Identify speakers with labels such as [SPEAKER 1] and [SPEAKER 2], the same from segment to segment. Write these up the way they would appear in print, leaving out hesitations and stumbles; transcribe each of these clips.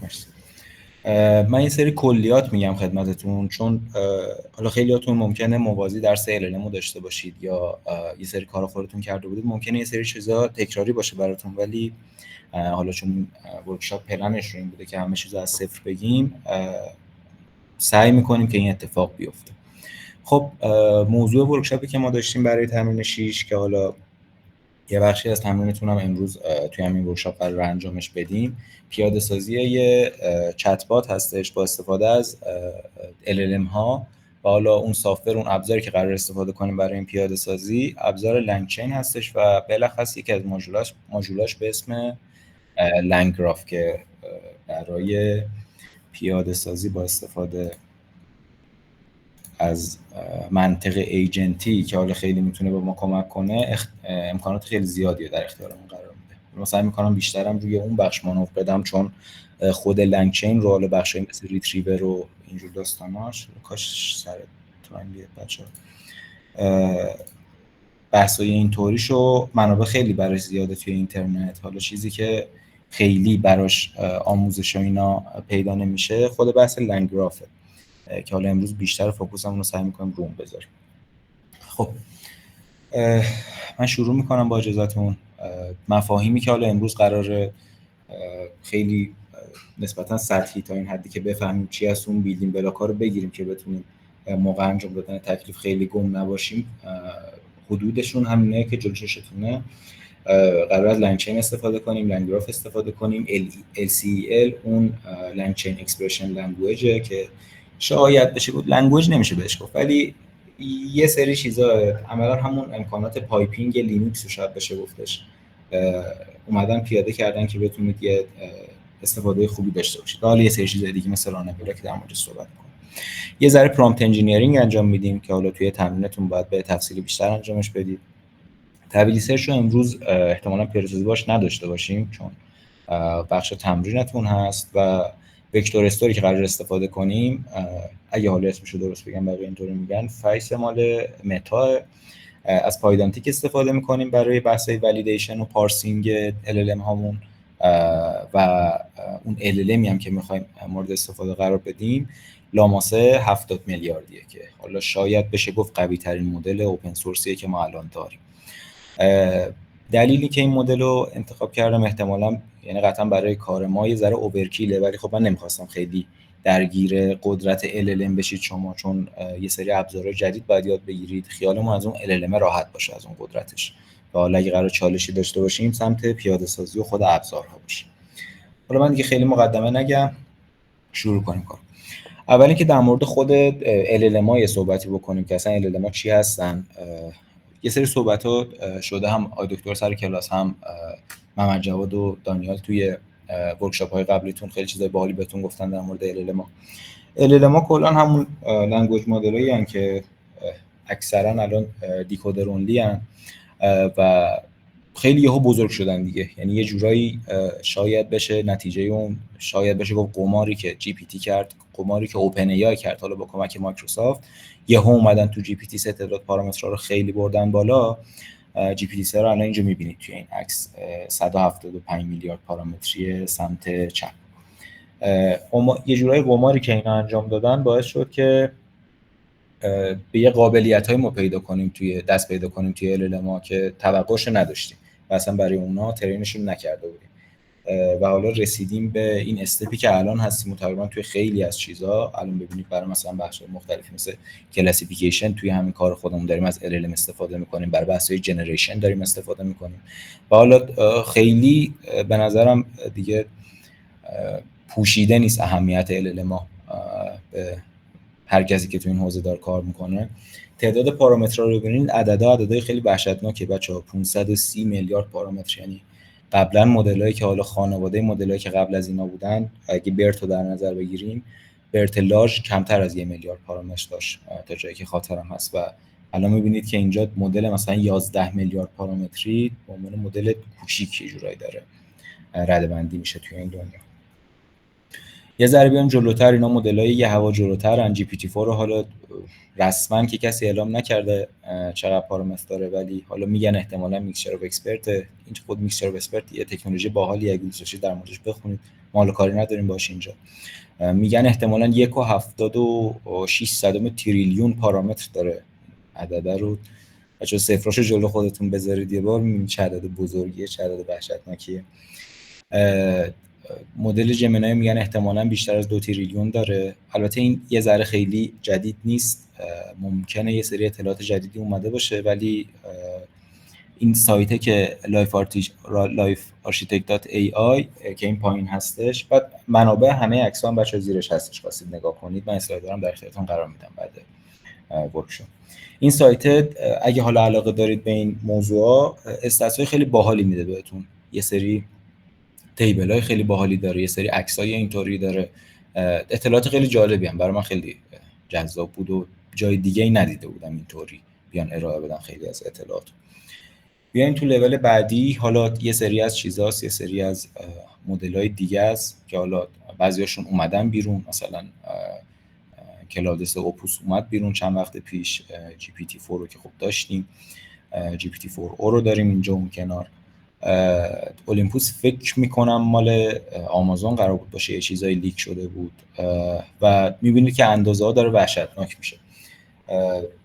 [SPEAKER 1] مرسی. من یه سری کلیات میگم خدمتتون، چون حالا خیلیاتون ممکنه موازی درس LLM داشته باشید یا یه سری کارا خودتون کرده بودید، ممکنه یه سری چیزا تکراری باشه براتون، ولی حالا چون ورکشاپ پلنش رو این بوده که همه چیزو از صفر بگیم، سعی میکنیم که این اتفاق بیفته. خب موضوع ورکشاپی که ما داشتیم برای تمرین 6 که حالا یه بخشی از تمرینتون هم امروز توی همین ورکشاپ قرار انجامش بدیم، پیاده سازی یه چت بات هستش با استفاده از LLM ها و حالا اون سافتور، اون ابزاری که قرار استفاده کنیم برای این پیاده سازی ابزار لنگچین هستش و بالاخص یکی از ماژولاش به اسم لنگگراف که برای پیاده سازی با استفاده از منطق ایجنتی که حالا خیلی میتونه به ما کمک کنه امکانات خیلی زیادی در اختیارمون قرار میده. مثلا میکنم بیشترم روی اون بخش مانور بدم، چون خود لنگچین رو حالا بخشای مثل ریتریور و اینجور داستاناش کاش سر تایم بیاد بچه‌ها، بحثای اینطوریشو منابع خیلی براش زیاده توی اینترنت. حالا چیزی که خیلی براش آموزش و اینا پیدا نمیشه خود بحث لنگگرافه که حالا امروز بیشتر فوکوسمون رو سعی می‌کنم روم بذاریم. خب من شروع می‌کنم با اجازهتون. مفاهیمی که حالا امروز قراره خیلی نسبتاً سطحی تا این حدی که بفهمیم چی هست اون بیلدینگ بلاک‌ها رو بگیریم که بتونیم موقع انجام دادن تکلیف خیلی گم نباشیم. حدودشون همینه که جلوی چشتونه. قرار از لنگچین استفاده کنیم، لنگگراف استفاده کنیم، LCEL اون لنگچین اکسپرشن لنگویجه که شاید بشه بود لنگویج نمیشه بهش گفت، ولی یه سری چیزا عملا همون امکانات پایپینگ لینوکس رو شاید بشه گفتش اومدن پیاده کردن که بتونید یه استفاده خوبی داشته باشید. حالا یه سری چیزای دیگه مثل رانبلا که در موردش صحبت کنیم. یه ذره پرامپت انجینیرینگ انجام میدیم که حالا توی تمرینتون باید به تفصیل بیشتر انجامش بدید. تبدیلی سرچ رو امروز احتمالاً پیاده باش نداشته باشیم چون بخش تمرینتون هست و وکتور استوری که قرار استفاده کنیم، اگه حالا اسمشو درست بگم بقیه اینطوری میگن، فایس مال متا، از پایدانتیک استفاده میکنیم برای بحث‌های ولیدیشن و پارسینگ LLM هامون و اون LLMی هم که میخوایم مورد استفاده قرار بدیم لاماسه 70 میلیاردیه که حالا شاید بشه گفت قوی ترین مدل اوپن سورسیه که ما الان داریم. دلیلی که این مدل رو انتخاب کردم احتمالاً یعنی قطعا برای کار ما یه ذره اوورکیله، ولی خب من نمیخواستم خیلی درگیر قدرت LLM بشید شما، چون یه سری ابزارهای جدید باید یاد بگیرید، خیالمون از اون LLM راحت باشه از اون قدرتش و حالا اگه قرار چالشی داشته باشیم سمت پیاده سازی و خود ابزارها باشیم. حالا من دیگه خیلی مقدمه نگم، شروع کنیم کار. اول اینکه در مورد خود LLM ها یه صحبتی بکنیم که اصلا LLM ها چی هستن. یه سری صحبت‌ها شده، هم آقای دکتر سر کلاس، هم محمد جواد و دانیال توی ورکشاپ‌های قبلیتون خیلی چیزای باحالی بهتون گفتن در مورد LLM ها. LLM ها کلاً همون لنگویج مدلایی هستن که اکثرا الان دیکودر اونلی هستن و خیلی یهو بزرگ شدن دیگه. یعنی یه جورایی شاید بشه نتیجه اون، شاید بشه گفت قماری که جی پی تی کرد، قماری که اوپن ای آی کرد حالا با کمک مایکروسافت، یهو اومدن تو جی پی تی سه تعداد پارامترها رو خیلی بردن بالا. جی پی تی 3 رو الان اینجا می‌بینید توی این عکس، 175 میلیارد پارامتری سمت چپ. یه جورایی قماری که اینا انجام دادن باعث شد که به یه قابلیت‌های ما پیدا کنیم توی LLM ها که توقعش نداشتیم و اصلا برای اونا ترینشون نکرده بودیم و حالا رسیدیم به این استپی که الان هستیم. تقریبا توی خیلی از چیزا الان ببینید برای مثلا بخش‌های مختلفی مثل کلاسیفیکیشن توی همین کار خودمون داریم از LLM استفاده می‌کنیم، برای بحث‌های جنریشن داریم استفاده می‌کنیم و حالا خیلی به نظرم دیگه پوشیده نیست اهمیت LLM ها به هر کسی که تو این حوزه داره کار میکنه. تعداد پارامترها رو ببینید، عددهای خیلی وحشتناکه بچه‌ها، 530 میلیارد پارامتر. یعنی قبلا مدلایی که حالا خانواده مدلایی که قبل از اینا بودن، اگه برت رو در نظر بگیریم، برت لارج کمتر از 1 میلیارد پارامتر داشت تا جایی که خاطرم هست و الان میبینید که اینجا مدل مثلا 11 میلیارد پارامتری به عنوان مدل کوچیک یه جورایی داره ردبندی میشه توی این دنیا. یه ذره بیام جلوتر، اینا مدلای یه هوا جلوترن. جی پی تی 4 رو حالا رسما که کسی اعلام نکرده چقدر پارامتر داره، ولی حالا میگن احتمالاً میکسچر اف اکسپرت. این خود میکسچر اف اکسپرت یه تکنولوژی باحالیه، اگه دوست داشتید در موردش بخونید مال کاری نداریم باش اینجا. میگن احتمالاً 1.76 تریلیون پارامتر داره عدده رو. بچه‌ها صفراشو جلو خودتون بذارید یه بار می‌بینید چه عدد بزرگیه، چه عدد وحشتناکیه. مدل جمینای میگن احتمالاً بیشتر از 2 تریلیون داره. البته این یه ذره خیلی جدید نیست، ممکنه یه سری اطلاعات جدیدی اومده باشه، ولی این سایته که lifearchitect.ai که این پایین هستش، بعد منابع همه عکس‌ها هم بچه‌ها زیرش هستش، خواستید نگاه کنید. من اسلایدارم در اختیارتون قرار میدم بعد ورکشاپ. این سایت اگه حالا علاقه دارید به این موضوعا، استاتس‌های خیلی باحالی میده بهتون، یه سری تیبل‌های خیلی باحالی داره، یه سری عکسای اینطوری داره، اطلاعات خیلی جالبی هم برای من خیلی جذاب بود و جای دیگه‌ای ندیده بودم اینطوری بیان ارائه بدن خیلی از اطلاعات. بیایم تو لول بعدی. حالا یه سری از چیزاست، یه سری از مدل‌های دیگه است که حالا بعضیاشون اومدن بیرون، مثلا کلادس اوپوس اومد بیرون چند وقت پیش، جی پی تی 4 رو که خب داشتیم، جی پی تی 4 او رو داریم اینجا اون کنار. اولیمپوس فکر میکنم مال آمازون قرار بود باشه، یه چیزایی لیک شده بود و میبینید که اندازه ها داره وحشتناک میشه.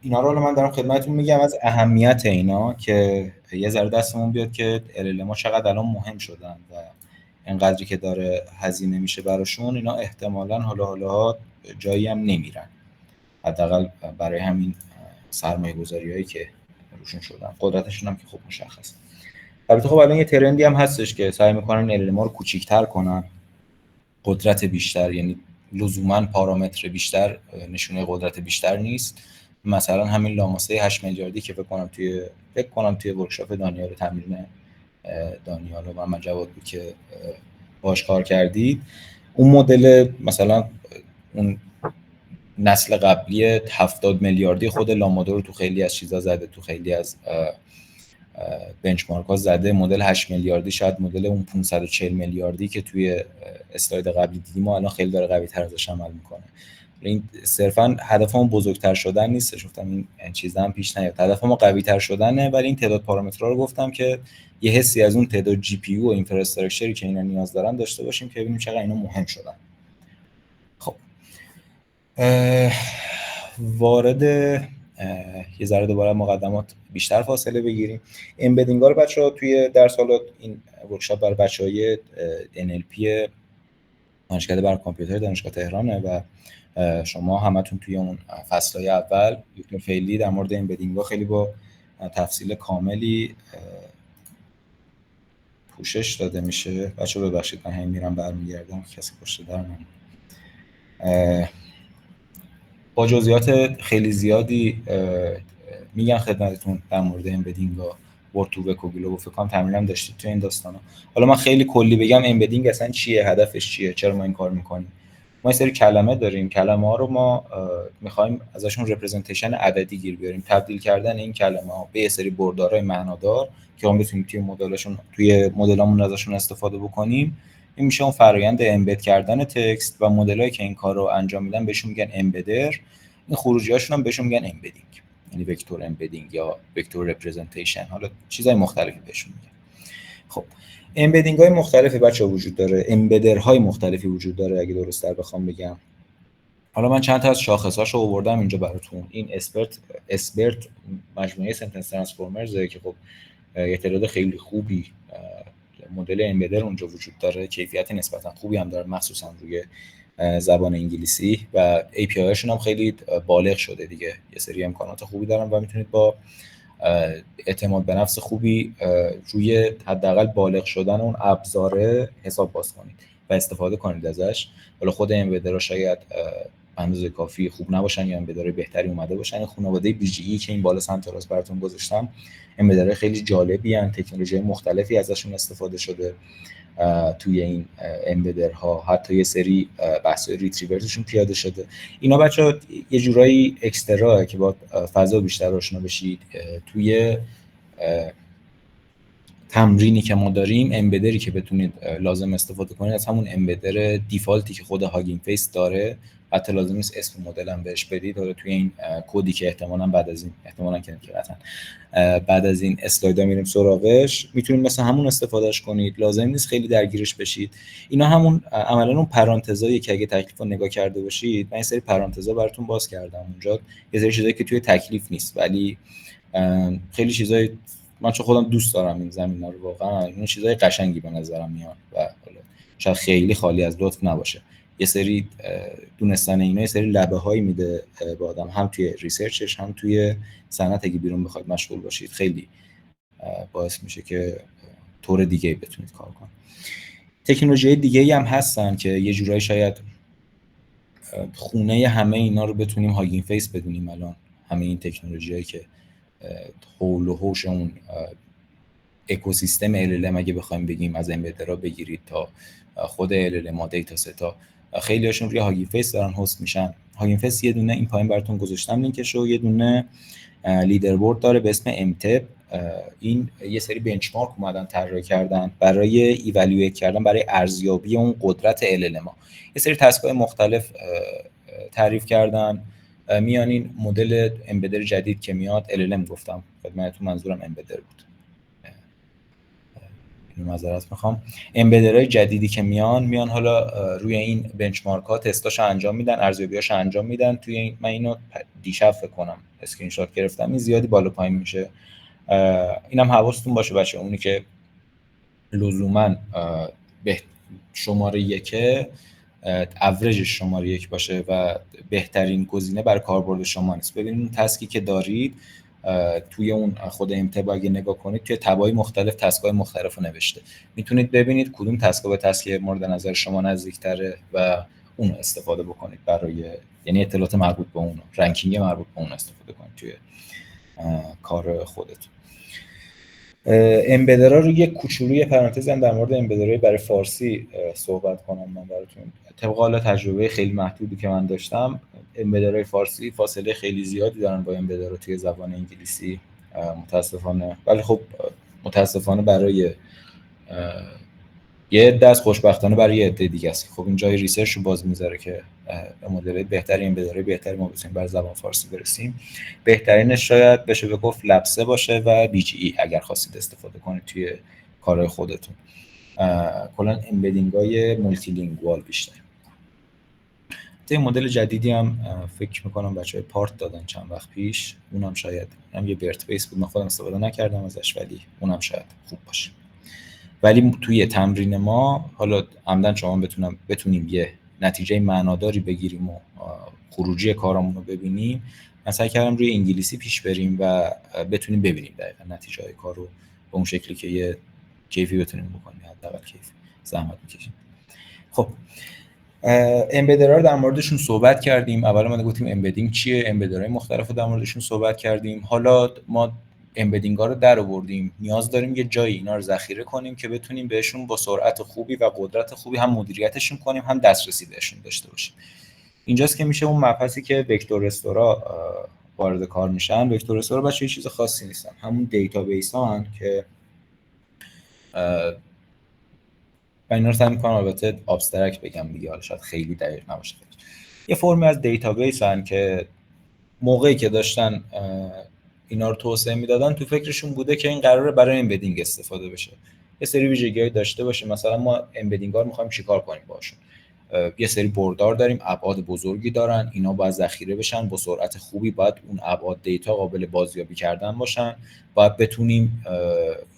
[SPEAKER 1] اینا رو من دارم خدمتتون میگم از اهمیت اینا که یه ذره دستمون بیاد که LLM ها چقدر الان مهم شدن و اینقدری که داره هزینه میشه براشون، اینا احتمالاً حالا جایی هم نمیرن، حداقل برای همین سرمایه‌گذاری‌هایی که روشون شدن. قدرتشون هم که خب مشخصه. البته خب الان یه ترندی هم هستش که سعی میکنن LLM رو کوچیک‌تر کنن، قدرت بیشتر، یعنی لزوماً پارامتر بیشتر نشونه قدرت بیشتر نیست. مثلا همین لاماسه 8 میلیاردی که فکر کنم توی ورکشاپ دانیال تمرین دانیال و محمد جواد بود که باهاش کار کردید، اون مدل مثلا اون نسل قبلی 70 میلیاردی خود لامادا رو تو خیلی از چیزا زده، تو خیلی از بنچمارک ها زده. مدل 8 میلیاردی شاید مدل اون 540 میلیاردی که توی اسلاید قبلی دیدیم الان خیلی داره قوی تر ازش عمل میکنه. این صرفا هدفمون بزرگتر شدن نیست، گفتم این چیزا هم پیش نیاد، هدفمون قوی تر شدنه، ولی این تعداد پارامترها رو گفتم که یه حسی از اون تعداد جی پی یو و اینفراستراکچری که اینا نیاز دارن داشته باشیم که ببینیم چقدر اینا مهم شدن. خب وارد یه ذره دوباره مقدمات بیشتر فاصله بگیریم. امبدینگ ها رو بچه‌ها توی درس، حالا این ورکشاپ برای بچه‌های NLP دانشکده برای کامپیوتر دانشگاه تهرانه و شما همتون توی اون فصل‌های اول دکتر فعلی در مورد امبدینگ ها خیلی با تفصیل کاملی پوشش داده میشه. بچه‌ها ببخشید من همین میرم برمیگردم، کسی پشت در من با جزئیات خیلی زیادی میگن خدمتتون در مورد امبدینگ ها. ورد تو وک و گلوب فکر کنم تمرینم داشتید تو این داستانا. حالا من خیلی کلی بگم امبدینگ اصلا چیه، هدفش چیه، چرا ما این کار میکنیم. ما یه سری کلمه داریم، کلمه ها رو ما میخوایم ازشون رپرزنتیشن عددی گیر بیاریم، تبدیل کردن این کلمه ها به یه سری بردارهای معنادار که ما بتونیم توی مدلامون ازشون استفاده بکنیم. این میشه اون فرآیند امبد کردن تکست و مدلایی که این کارو انجام میدن بهشون میگن امبدر. این خروجیاشون هم بهشون میگن امبدینگ، یعنی وکتور امبدینگ یا وکتور رپرزنتیشن، حالا چیزای مختلفی بهشون میگن. خب امبدینگ های مختلفی بچه‌ها وجود داره، امبدرهای مختلفی وجود داره اگه درست‌تر بخوام بگم. حالا من چند تا از شاخصاشو آوردم اینجا براتون. این اسبرت مجموعه سنتنس ترانسفورمرز که خب یه تعداد خیلی خوبی مدل امبدر اونجا وجود داره، کیفیت نسبتا خوبی هم داره مخصوصا روی زبان انگلیسی و API هاشون هم خیلی بالغ شده دیگه، یه سری امکانات خوبی دارن و میتونید با اعتماد به نفس خوبی روی حداقل بالغ شدن اون ابزاره حساب باز کنید و استفاده کنید ازش. حالا خود امبدرها شاید اندازه کافی خوب نباشن یا امبدرهای بهتری اومده باشن. این خانواده BGE که این بالا سمت راست براتون گذاشتم امبدرهای خیلی جالبی ان، تکنولوژی مختلفی ازشون استفاده شده توی این امبدرها، حتی یه سری بحث‌های ریتریورزشون پیاده شده. اینا بچه‌ها یه جورایی اکسترا که با فضا بیشتر آشنا بشید توی تمرینی که ما داریم، امبدری که بتونید لازم استفاده کنید از همون امبدر دیفالتی که خود هاگینگ فیس داره. حتی لازم نیست اسم مدل هم بهش بدید. حالا توی این کدی که احتمالاً بعد از این بعد از این اسلایدها میریم سراغش، میتونید مثلا همون استفادهش کنید. لازم نیست خیلی درگیرش بشید. اینا همون عملاً اون پرانتزایی که اگه تکلیف رو نگاه کرده باشید، من این سری پرانتزا براتون باز کردم اونجا، یه سری چیزایی که توی تکلیف نیست ولی خیلی چیزای من چون خودم دوست دارم این زمینا رو، واقعا این چیزای قشنگی به نظرم میاد و شاید خیلی خالی از لطف نباشه. یه سری دونستن اینا یه سری لبه هایی میده به آدم، هم توی ریسرچش هم توی صنعت اگه بیرون بخواید مشغول باشید، خیلی باعث میشه که طور دیگه بتونید کار کنید. تکنولوژی دیگه‌ای هم هستن که یه جورایی شاید خونه همه اینا رو بتونیم هاگینگ فیس بدونیم الان. همه این تکنولوژیایی که حول و حوش اون اکوسیستم LLM اگه بخوایم بگیم، از امبدرها بگیرید تا خود LLM دیتا ستا، خیلی هاشون روی هاگینگ فیس دارن هست میشن. هاگینگ فیس یه دونه این پایین براتون گذاشتم لینکشو، یه دونه لیدربورد داره به اسم امتب. این یه سری بنچمارک اومدن طراحی کردن برای ایوالویت کردن، برای ارزیابی اون قدرت LLM ها. یه سری تسک‌های مختلف تعریف کردن. میان این مدل امبدر جدید که میاد، LLM گفتم خدمتتون، منظورم امبدر بود، اینو معذرت میخوام. امبدرهای جدیدی که میان حالا روی این بنچمارک ها تستاشو انجام میدن، ارزیابیاشو انجام میدن. توی این من اینو دیشب فکر کنم اسکرین شات گرفتم، این زیادی بالا پایین میشه. اینم حواستون باشه بچه، اونی که لزوما به شماره یکه اوریجش شماره یک باشه و بهترین گزینه برای کاربرد شما نیست. ببینید اون تسکی که دارید توی اون خود امتب اگه نگاه کنید، توی تبای مختلف تسک‌های مختلف رو نوشته. میتونید ببینید کدوم تسک به تسک مورد نظر شما نزدیک‌تره و اون استفاده بکنید برای، یعنی اطلاعات مربوط به اون، رنکینگ مربوط به اون استفاده کنید توی کار خودتون. امبدرها رو یک کوچولوی پرانتز هم در مورد امبدرهای برای فارسی صحبت کنم من براتون. طبق حالا تجربه خیلی محدودی که من داشتم، امبدرهای فارسی فاصله خیلی زیادی دارن با امبدرها توی زبان انگلیسی متاسفانه. ولی خب متاسفانه برای یه عده است، خوشبختانه برای یه عده دیگه است. خب این جای ریسرچ رو باز میذاره که مدل بهتری، امبدرهای بهتری ما بتونیم بر زبان فارسی برسیم. بهترینش شاید بشه به گفت لب 3 باشه و BGE اگر خواستید استفاده کنید توی کارهای خودتون. کلا امبدینگ‌های مولتی لینگوال بیشتر. این مدل جدیدی هم فکر میکنم بچه‌های پارت دادن چند وقت پیش، اونم شاید یه برت بیس بود، من خودم استفاده نکردم ازش ولی اونم شاید خوب باشه. ولی توی تمرین ما حالا عمدن شما بتونیم یه نتیجه معناداری بگیریم و خروجی کارمون رو ببینیم. من سعی کردم روی انگلیسی پیش بریم و بتونیم ببینیم دقیقاً نتیجه های کار رو به اون شکلی که یه کیفی بتونیم بکنیم، حداقل کیف زحمت می‌کشیم. خب امبدرها رو در موردشون صحبت کردیم. اول ما گفتیم امبدینگ چیه، امبدرهای مختلف رو در موردشون صحبت کردیم. حالا ما امبدینگ ها رو در آوردیم، نیاز داریم یه جایی اینا رو ذخیره کنیم که بتونیم بهشون با سرعت خوبی و قدرت خوبی هم مدیریتشون کنیم، هم دسترسی بهشون داشته باشیم. اینجاست که میشه اون مبحثی که وکتور استورا وارد کار میشن. وکتور استورا بچه یه چیز خاصی نیستن، همون دیتابیس ها هن که من اینا رو سعی می‌کنم البته ابسترکت بگم دیگه، حالا شاید خیلی دقیق نباشه. یه فرمی از دیتابیس هن که موقعی که داشتن اینا رو توسعه میدادن تو فکرشون بوده که این قراره برای امبدینگ استفاده بشه، یه سری ویژگی‌های داشته باشه. مثلا ما امبدینگ‌ها رو می‌خوایم چیکار کنیم باشون؟ یه سری بردار داریم، ابعاد بزرگی دارن، اینا باید ذخیره بشن با سرعت خوبی، باید اون ابعاد دیتا قابل بازیابی کردن باشن، باید بتونیم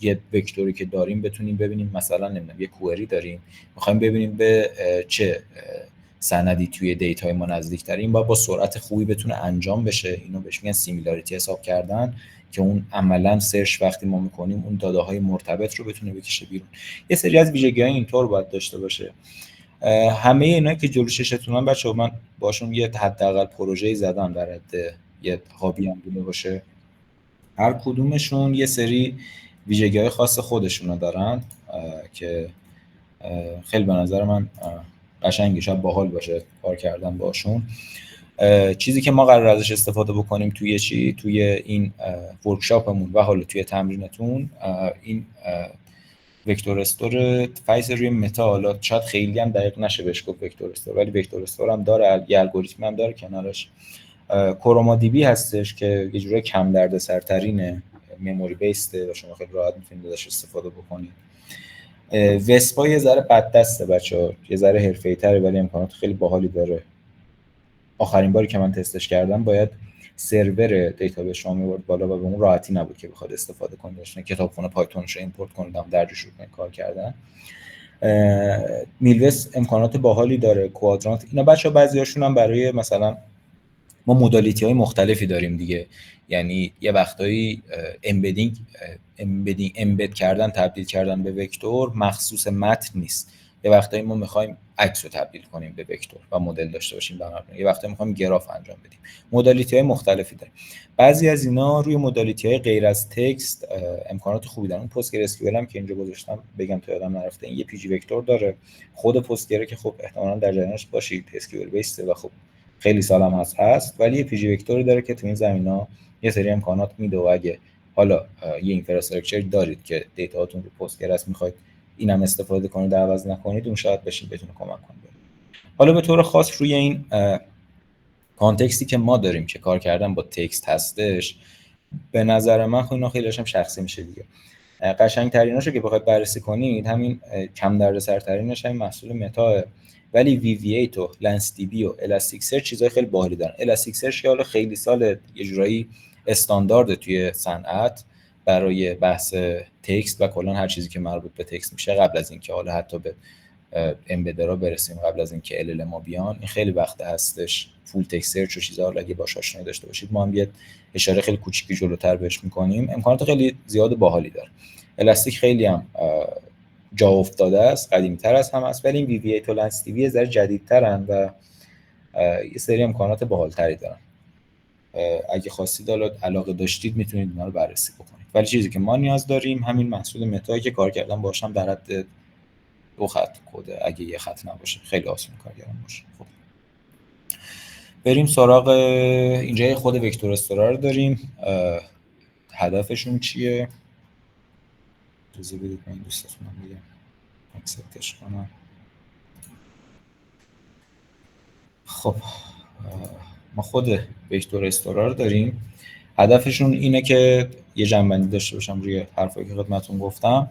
[SPEAKER 1] یه وکتوری که داریم بتونیم ببینیم، مثلا نمیدونم یه کوئری داریم می‌خوایم ببینیم به چه سندی توی دیتای ما نزدیک‌تره، این باید با سرعت خوبی بتونه انجام بشه. اینو بهش میگن سیمیلاریتی حساب کردن، که اون عملاً سرچ وقتی ما می‌کنیم اون داده‌های مرتبط رو بتونه بکشه بیرون. یه سری از ویژگی‌های اینطور باید داشته باشه. همه اینا که جلو چشتونن بچه‌ها، من باشون یه حداقل پروژه‌ای زدم در حد یه هابی هم بوده باشه. هر کدومشون یه سری ویژگی‌های خاص خودشونو دارن که خیلی به نظر من قشنگه، شاید باحال باشه کار کردن باشون. چیزی که ما قرار ازش استفاده بکنیم توی این ورکشاپمون و حالا توی تمرینتون این وکتور استور فایز روی متا، حالا شاید خیلی هم دقیق نشه بهش گفت وکتور استور، ولی وکتور استور هم داره، یه الگوریتم هم داره کنارش. کروما دی بی هستش که یه جوری کم دردسرترینه، مموری بیسته و شما خیلی راحت میتونید ازش استفاده بکنید. وسپا یه ذره بد دسته بچه‌ها، یه ذره حرفه‌ای‌تره ولی امکانات خیلی باحالی داره. آخرین باری که من تستش کردم باید سرور دیتابیس شما میبرد بالا و به اون راحتی نبود که بخواد استفاده کنید، داشتن کتابخونه پایتونش رو ایمپورت کنید درج شروع کنید کار کردن. میلوس امکانات باحالی داره، کوادرانت اینا بچه‌ها بعضیاشون هم برای مثلا ما مودالیتی‌های مختلفی داریم دیگه، یعنی یه وقتایی امبد کردن، تبدیل کردن به وکتور مخصوص متن نیست. یه وقتایی ما می‌خوایم عکس رو تبدیل کنیم به وکتور و مدل داشته باشیم برنامه. یه وقتایی می‌خوایم گراف انجام بدیم. مودالیتی‌های مختلفی داریم. بعضی از اینا روی مودالیتی‌های غیر از تکست امکانات خوبی دارن. پستگره اسکیول هم که اینجا گذاشتم بگم تا یادم نرفته، این یه پی جی وکتور داره. خود پستگره که خب احتمالاً در جریانش باشید، اسکیول بیسه و خب خیلی سالم هست، ولی یه پی جی وکتوری داره که تو این زمینا یه سری امکانات میده و اگه حالا یه اینفراستراکچر دارید که دیتاهاتون رو پستگرس میخواید اینم استفاده کنید عوض نکنید، اون شاید بتونه کمک کنه. حالا به طور خاص روی این کانتکستی که ما داریم که کار کردن با تکست هستش، به نظر من اینا خیلی هم شخصی میشه دیگه. قشنگ‌تریناشو که بخواید بررسی کنید همین کم دردسرترینش همین محصول متا، ولی وی وی 8 و لنس دی بی و الاستیک سرچ چیزای خیلی باحالی دارن. الاستیک سرچ که حالا خیلی سال یه جورایی استاندارد توی صنعت برای بحث تکست و کلا هر چیزی که مربوط به تکست میشه، قبل از اینکه حالا حتی به امبدرها برسیم، قبل از اینکه ال ال ما بیان، این خیلی وقت هستش فول تکست سرچ و چیزا رو اگه باهاش آشنایی داشته باشید ما هم یه اشاره خیلی کوچیکی جلوتر بهش می‌کنیم. امکانات خیلی زیاد باحالی داره. الاستیک خیلی هم جا افتاده است، قدیمی‌تر از هم است، ولی این وی وی 8 و لنس دی بی ذره جدیدترن و یه سری امکانات باحال‌تری دارن. اگه خواستید حالا علاقه داشتید میتونید اینا رو بررسی بکنید، ولی چیزی که ما نیاز داریم همین محصول متایی که کار کردن باشم در حد 2 خط کده، اگه یه خط نباشه خیلی آسون کار کردن باشه. خب بریم سراغ اینجا خود وکتور استورا رو داریم. هدفشون چیه؟ اجازه بدید من دوستتونم بگم اکسپتش کنم. خب ما خود وکتور استورا رو داریم. هدفشون اینه که یه جنبندی داشته باشم روی حرفایی که خدمتتون گفتم.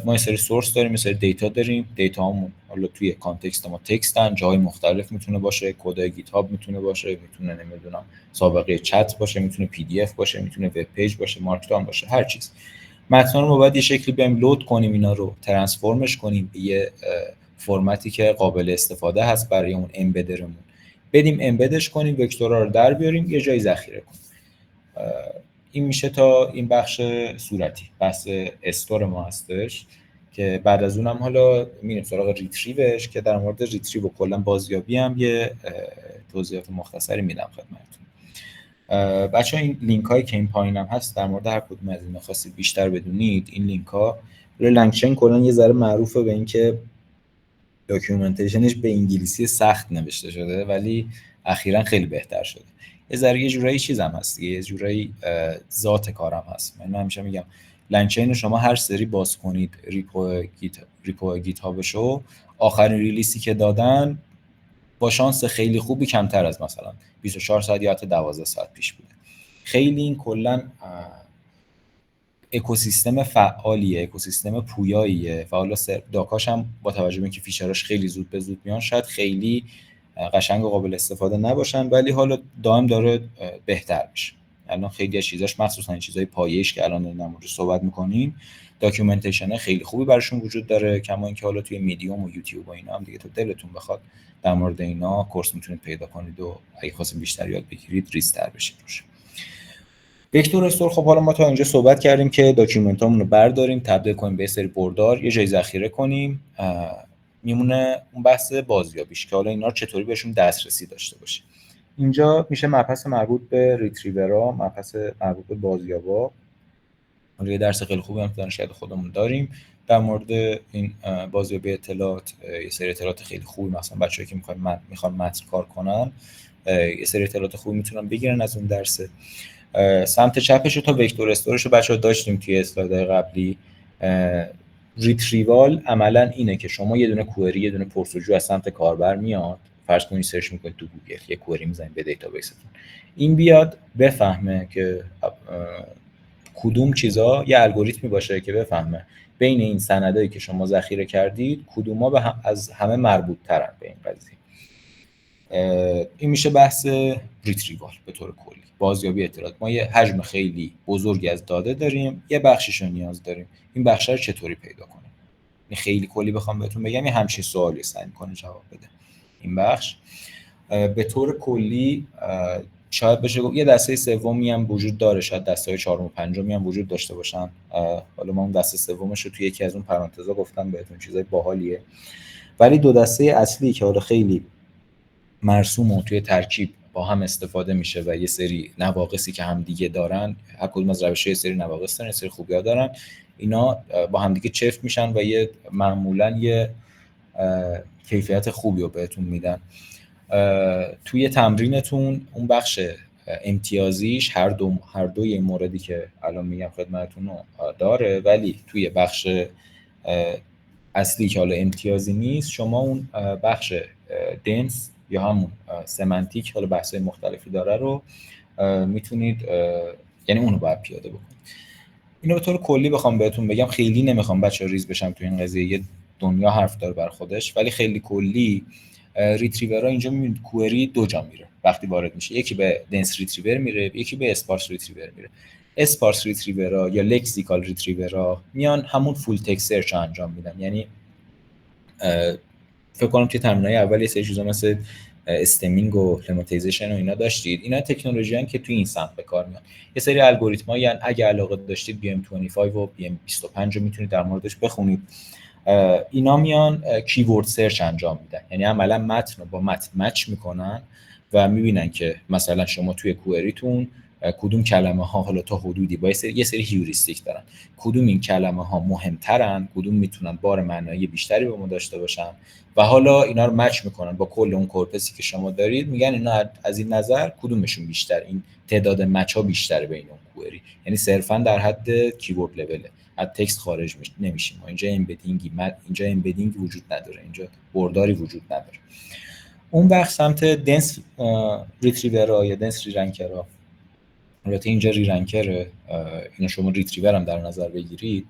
[SPEAKER 1] ما یه سری سورس داریم، یه سری دیتا داریم. دیتاهامون حالا توی کانتکست ما تکستن، جای مختلف میتونه باشه، کدای گیت هاب میتونه باشه، میتونه نمیدونم سابقه چت باشه، میتونه پی دی اف باشه، میتونه وب پیج باشه، مارک داون باشه، هر چیز. مثلا ما باید یه شکلی بریم لود کنیم، اینا رو ترانسفورمش کنیم به یه فرمتی که قابل استفاده هست برای اون امبدرمون، بدیم امبدش کنیم، وکتورها رو در بیاریم، یه جای ذخیره کنیم. این میشه تا این بخش صورتی بحث استور ما هستش که بعد از اونم حالا میریم سراغ ریتریوش که در مورد ریتریو و کلا بازیابی هم یه توضیحات مختصری میدم خدمتتون. بچه‌ها این لینک هایی که این پایین هم هست در مورد هر کدوم از اینا خواستید بیشتر بدونید، این لینک ها روی لنگچین کلا یه ذره معروفه به اینکه داکیومنتیشنش به انگلیسی سخت نوشته شده ولی اخیراً خیلی بهتر شده. یه جورایی چیزم هست، یه جورایی ذات کارم هست. من همیشه میگم لنگچین شما هر سری باز کنید ریپو گیت هابشو، آخرین ریلیسی که دادن با شانس خیلی خوبی کمتر از مثلا 24 ساعت یا حتی 12 ساعت پیش بوده. خیلی این کلا اکوسیستم فعالیه، اکوسیستم پویاییه و حالا داکاش هم با توجه به اینکه فیچراش خیلی زود به زود میان شاید خیلی قشنگ و قابل استفاده نباشن، ولی حالا دائم داره بهتر میشه. الان خیلی از چیزاش مخصوصا این چیزای پایه‌ایش که الان در موردش صحبت می‌کنیم داکیومنتیشن خیلی خوبی براشون وجود داره، کما اینکه حالا توی میدیوم و یوتیوب و اینا هم دیگه تو دلتون بخواد در مورد اینا کورس میتونید پیدا کنید و اگه خواستید بیشتر یاد بگیرید ریزتر بشید روش. وکتور استور، خب حالا ما تا اینجا صحبت کردیم که داکیومنتامون رو برداریم، تبدیل کنیم به سری بردار، یه جای ذخیره کنیم. میمونه اون بحث بازیابیش که حالا اینا رو چطوری بهشون دسترسی داشته باشیم. اینجا میشه مبحث مربوط به ریتریورا، مبحث مربوط به بازیابا. حالا یه درس خیلی خوبی هم دانشگاه خودمون داریم در مورد این بازیابی اطلاعات. یه سری اطلاعات خیلی خوبی مثلا بچه‌ای که میخوان متن کار کنن یه سری اطلاعات خوبی میتونن بگیرن از اون درس. سمت چپش رو تا وکتور استورش رو بچه‌ها داشتیم توی اسلایدهای قبلی. ریتریوال عملا اینه که شما یه دونه کوئری، یه دونه پرسجو از سمت کاربر میاد، فرض کنید سرچ میکنید تو گوگل، یه کوئری میزنید به دیتابیستون، این بیاد بفهمه که کدوم چیزا یه الگوریتمی باشه که بفهمه بین این سندایی که شما ذخیره کردید کدوما از همه مربوط ترن به این قضیه. این میشه بحث ریتریوال به طور کلی، بازیابی اطلاعات. ما یه حجم خیلی بزرگی از داده داریم، یه بخشیشو نیاز داریم، این بخش رو چطوری پیدا کنیم؟ این خیلی کلی بخوام بهتون بگم یه همچین سوالی سعی می‌کنه جواب بده این بخش. به طور کلی شاید بشه گفت یه دسته سومی هم وجود داره، شاید دسته‌های چهارم و پنجمی هم وجود داشته باشن. حالا ما اون دسته سومش رو توی یکی از اون پرانتزا گفتم بهتون، چیزای باحالیه. ولی دو دسته اصلی که حالا خیلی مرسوم و توی ترکیب با هم استفاده میشه و یه سری نواقصی که هم دیگه دارن، هر کدوم از روش‌ها یه سری نواقص دارن، یه سری خوبی‌ها دارن، اینا با هم دیگه چفت میشن و یه معمولاً یه کیفیت خوبی رو بهتون میدن. توی تمرینتون اون بخش امتیازیش هر دوی این موردی که الان میگم خدمتتون رو داره، ولی توی بخش اصلی که حالا امتیازی نیست، شما اون بخش دنس یا همون سمنتیک، حالا بحث‌های مختلفی داره، رو میتونید یعنی اونو باید پیاده بکنید. اینو به طور کلی بخوام بهتون بگم، خیلی نمیخوام بچه‌ها ریز بشم تو این قضیه، یه دنیا حرف داره بر خودش، ولی خیلی کلی ریتریورها اینجا میبینید کوئری دو جا میره وقتی وارد میشه، یکی به دنس ریتریور میره، یکی به اسپارس ریتریور میره. اسپارس ریتریورها یا لکسیکال ریتریورها میان همون فول تکست سرچ انجام میدن، یعنی فکر کنم توی تمرینای اول یه سری چیزا مثل استمینگ و لماتیزیشن و اینا داشتید، اینا تکنولوژیان که توی این سمت به کار میان. یه سری الگوریتم‌ها یعنی اگه علاقه داشتید BM25 و BM25 رو میتونید در موردش بخونید. اینا میان کیورد سرچ انجام میدن، یعنی عملا متن رو با متن مچ میکنن و میبینن که مثلا شما توی کوئریتون کدوم کلمه ها حالا تا حدودی با یه سری هیوریستیک دارن، کدوم این کلمه ها مهمترن، کدوم میتونن بار معنایی بیشتری به ما داشته باشن و حالا اینا رو مچ میکنن با کل اون کورپسی که شما دارید، میگن اینا از این نظر کدومشون بیشتر، این تعداد مچ ها بیشتره بین اون کوئری، یعنی صرفا در حد کیورد لوله، از تکست خارج نمیشیم. اینجا امبدینگی وجود نداره، اینجا برداری وجود نداره. اون وقت سمت دنس ریتریورها یا دنس ریرنکرها، البته اینجا ریرنکره، اینا شما ریتریور هم در نظر بگیرید،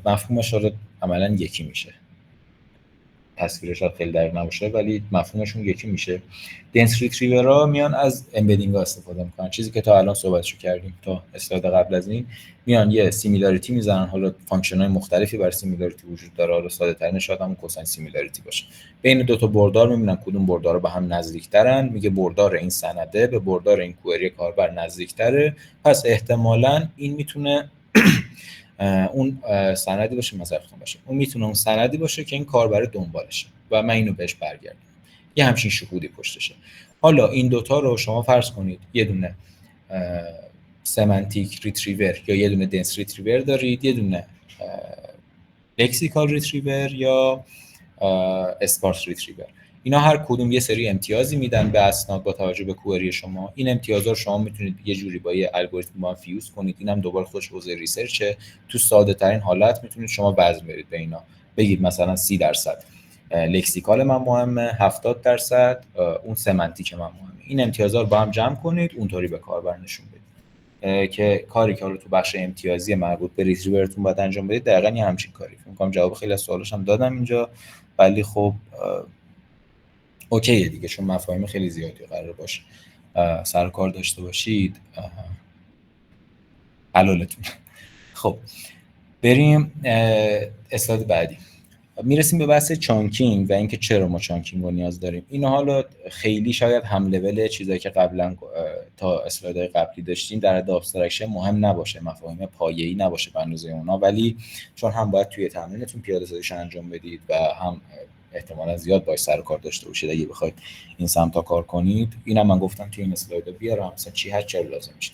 [SPEAKER 1] مفهومش عملا یکی میشه، تصویرش خیلی دقیق نباشه ولی مفهومشون یکی میشه. دنس ریتریورها میان از امبدینگ ها استفاده میکنن، چیزی که تا الان صحبتشو کردیم تا اسلاید قبل از این، میان یه سیمیلاریتی میزنن، حالا فانکشن های مختلفی برای سیمیلاریتی وجود داره، حالا ساده ترین شاید همون کوساین سیمیلاریتی باشه، بین دو تا بردار میبینن کدوم بردار به هم نزدیکترن، میگه بردار این سنده به بردار این کوئری کاربر نزدیکتره، پس احتمالاً این میتونه اون سندی باشه، مصرفتون باشه، اون میتونه اون سندی باشه که این کاربر دنبالشه و من اینو بهش برگردم، یه همچین شهودی پشتشه. حالا این دوتا رو شما فرض کنید یه دونه سمنتیک ریتریور یا یه دونه دنس ریتریور دارید، یه دونه لکسیکال ریتریور یا اسپارس ریتریور، اینا هر کدوم یه سری امتیازی میدن به اسناد با توجه به کوئری شما. این امتیازها رو شما میتونید یه جوری با یه الگوریتم با فیوز کنید، اینم دوباره خودش حوزه ریسرچه، تو ساده ترین حالت میتونید شما وزن برید به اینا، بگید مثلا 30% لکسیکال من مهمه، 70% اون سمنتیک من مهمه، این امتیازها رو با هم جمع کنید، اونطوری به کاربر نشون بدید که کاری که حالا تو بخش امتیازی مربوط به ریتریورتون باید انجام بدید دقیقاً یه همچین کاری. فکر می‌کنم جواب خیلی از سوالاشم هم دادم اینجا، ولی خب اوکیه دیگه، چون مفاهیم خیلی زیادی قرار باشه سر کار داشته باشید، حلالتون. خب بریم اسلاید بعدی، میرسیم به بحث چانکینگ و اینکه چرا ما چانکینگ رو نیاز داریم. اینا حالا خیلی شاید هم لول چیزایی که قبلا تا اسلایدهای قبلی داشتیم در حد ابسترکشن مهم نباشه، مفاهیم پایه‌ای نباشه به اندازه اونا، ولی چون هم باید توی تمرینتون پیاده سازیش انجام بدید و هم احتمالاً زیاد باید سر کار داشته باشید اگه بخواید این سمتا کار کنید، اینم من گفتم توی این اسلاید بیارم مثلا چی هر چه لازم میشه.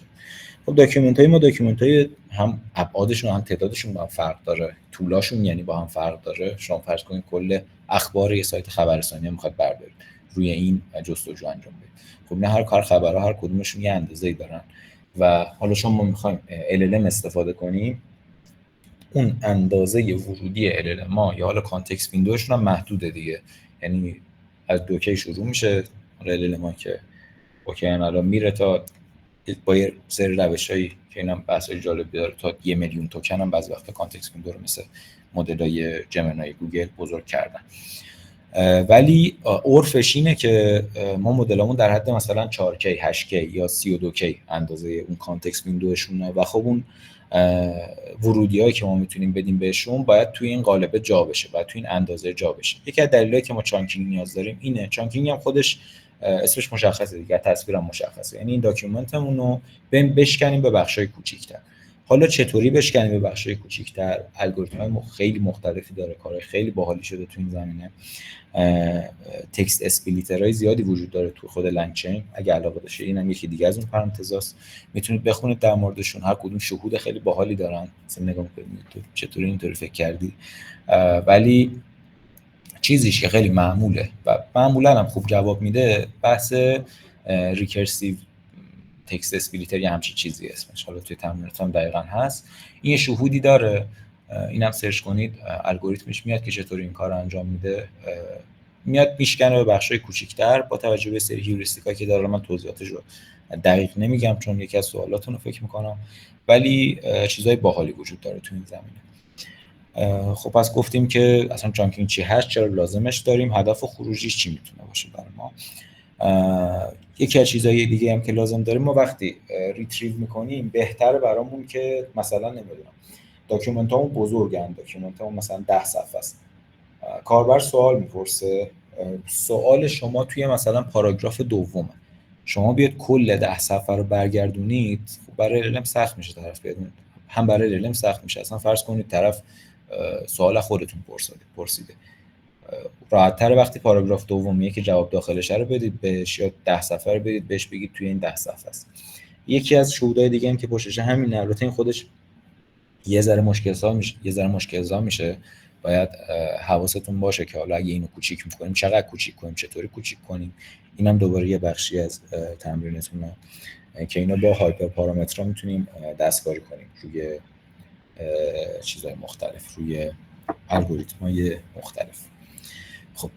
[SPEAKER 1] خب داکیومنت‌های هم ابعادشون هم تعدادشون با هم فرق داره، طولاشون یعنی با هم فرق داره. شما فرض کنید کل اخبار یه سایت خبررسانی میخواد بردارید، روی این جستجو انجام بدید. خب نه هر کار خبرها هر کدومشون یه اندازه‌ای دارن و حالا شما میخوایم LLM استفاده کنیم، اون اندازه ورودی LLM ما یا حالا کانتکست ویندوشون هم محدوده دیگه. یعنی از 2K شروع میشه LLM ما که اوکی الان میره تا با یه سری روشایی که اینم بحثای جالبی داره تا 1,000,000 توکن هم بعضی وقتا کانتکست ویندو رو مثل مدلای جمینای گوگل بزرگ کردن. ولی عرفش اینه که ما مدلمون در حد مثلا 4K 8K یا 32K اندازه اون کانتکست ویندوشونه و خب اون ورودیایی که ما میتونیم بدیم بهشون باید توی این قالب جا بشه، باید توی این اندازه جا بشه. یکی از دلایلی که ما چانکینگ نیاز داریم اینه. چانکینگ هم خودش اسمش مشخصه دیگه، تصویرم مشخصه، یعنی این داکیومنتمون رو بشکنیم به بخشای کوچیک‌تر. حالا چطوری بشکنیم به بخشای کوچیک‌تر؟ الگوریتم‌های خیلی مختلفی داره، کارهای خیلی باحالی شده تو این زمینه. تکست اسپلیترهای زیادی وجود داره تو خود لنگچین. اگه علاقه داشته اینم یکی دیگه از اون پرانتزاست، میتونید بخونید در موردشون. هر کدوم شهود خیلی باحالی دارن، مثلا نگاه کنید تو چطوری اینطوری فکر کردی. ولی چیزیش که خیلی معموله و معمولا هم خوب جواب میده بحث ریکرسیو تکست اسپلیتر یا همچین چیزی اسمش، حالا توی تمرینات هم دقیقاً هست. این شهودی داره، اینم سرچ کنید الگوریتمش میاد که چطوری این کار انجام میده. میاد میشکنه به بخشای کوچیک‌تر با توجه به سری هیوریستیکایی که داره. من توضیحاتش رو دقیق نمیگم چون یکی از سوالاتون رو فکر میکنم، ولی چیزای باحالی وجود داره تو این زمینه. خب پس گفتیم که اصلا چانکینگ چی هست، چرا لازمش داریم، هدف و خروجیش چی میتونه باشه برای ما. یکی از چیزهای دیگه هم که لازم داریم، ما وقتی ریتریو میکنیم بهتره برامون که مثلا نمیدونم داکیومنتامون بزرگن، داکیومنتامون مثلا 10 صفحه است، کاربر سوال میپرسه، سوال شما توی مثلا پاراگراف دومه، شما بیاد کل 10 صفحه رو برگردونید، خب برای LLM سخت میشه طرف بیاد، هم برای LLM سخت میشه. اصلا فرض کنید طرف سوال خودتون پرسیده، راحت‌تره وقتی پاراگراف دومیه که جواب داخلشه رو بدید بهش، یا 10 صفحه رو بدید بهش بگید توی این 10 صفحه است. یکی از شهودهای دیگه هم که پشتش همینه، البته این خودش یه ذره مشکل‌زا میشه. باید حواستون باشه که حالا اگه اینو کوچیک می‌کنیم چقدر کوچیک کنیم، چطوری کوچیک کنیم. اینم دوباره یه بخشی از تمرینتونه که اینو با هایپر پارامترها میتونیم دستکاری کنیم روی چیزهای مختلف، روی الگوریتم‌های مختلف. خب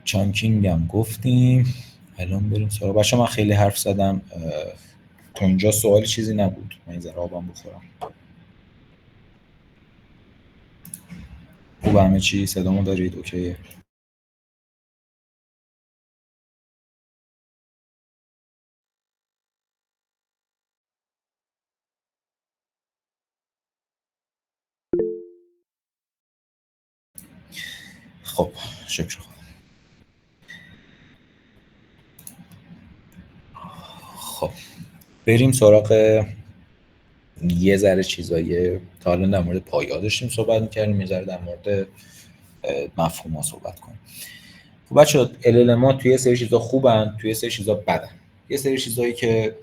[SPEAKER 1] چانکینگ هم گفتیم، الان بریم سراغ. بچه‌ها من خیلی حرف زدم، تا اینجا سوالی چیزی نبود؟ من یه ذره آبم بخورم. خوب همه چی؟ صدامو دارید؟ اوکیه. خب شکر خدا. خب بریم سراغ یه ذره چیزایی. تا الان در مورد پایه‌ها داشتیم صحبت می‌کردیم، یه ذره در مورد مفهوم‌ها صحبت کنیم. خب بچه‌ها LLM‌ها توی یه سری چیزا خوبن، توی یه سری چیزا بدن. یه سری چیزایی که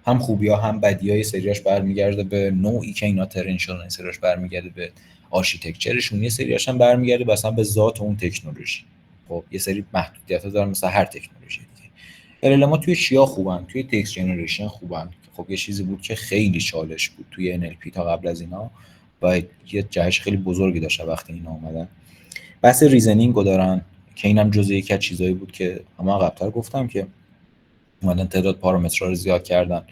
[SPEAKER 1] هم خوبی‌ها هم بدی‌ها، یه سریاش برمیگرده به نوعی که اینا ترین شدن، یه سریاش برمیگرده به آرشیتکچرشون، یه سریاش هم برمیگرده مثلا به ذات اون تکنولوژی. خب یه سری محدودیت‌ها داره مثل هر تکنولوژی دیگه. LLM‌ها توی چیا خوبن؟ توی تکست جنریشن خوبن. خب یه چیزی بود که خیلی چالش بود توی NLP تا قبل از اینا و یه جهش خیلی بزرگی داشت وقتی اینا اومدن. بحث ریزنینگ رو دارن که اینم جزء یک از چیزایی بود که من قبل‌تر گفتم که اومدن تعداد پارامترها رو زیاد کردن.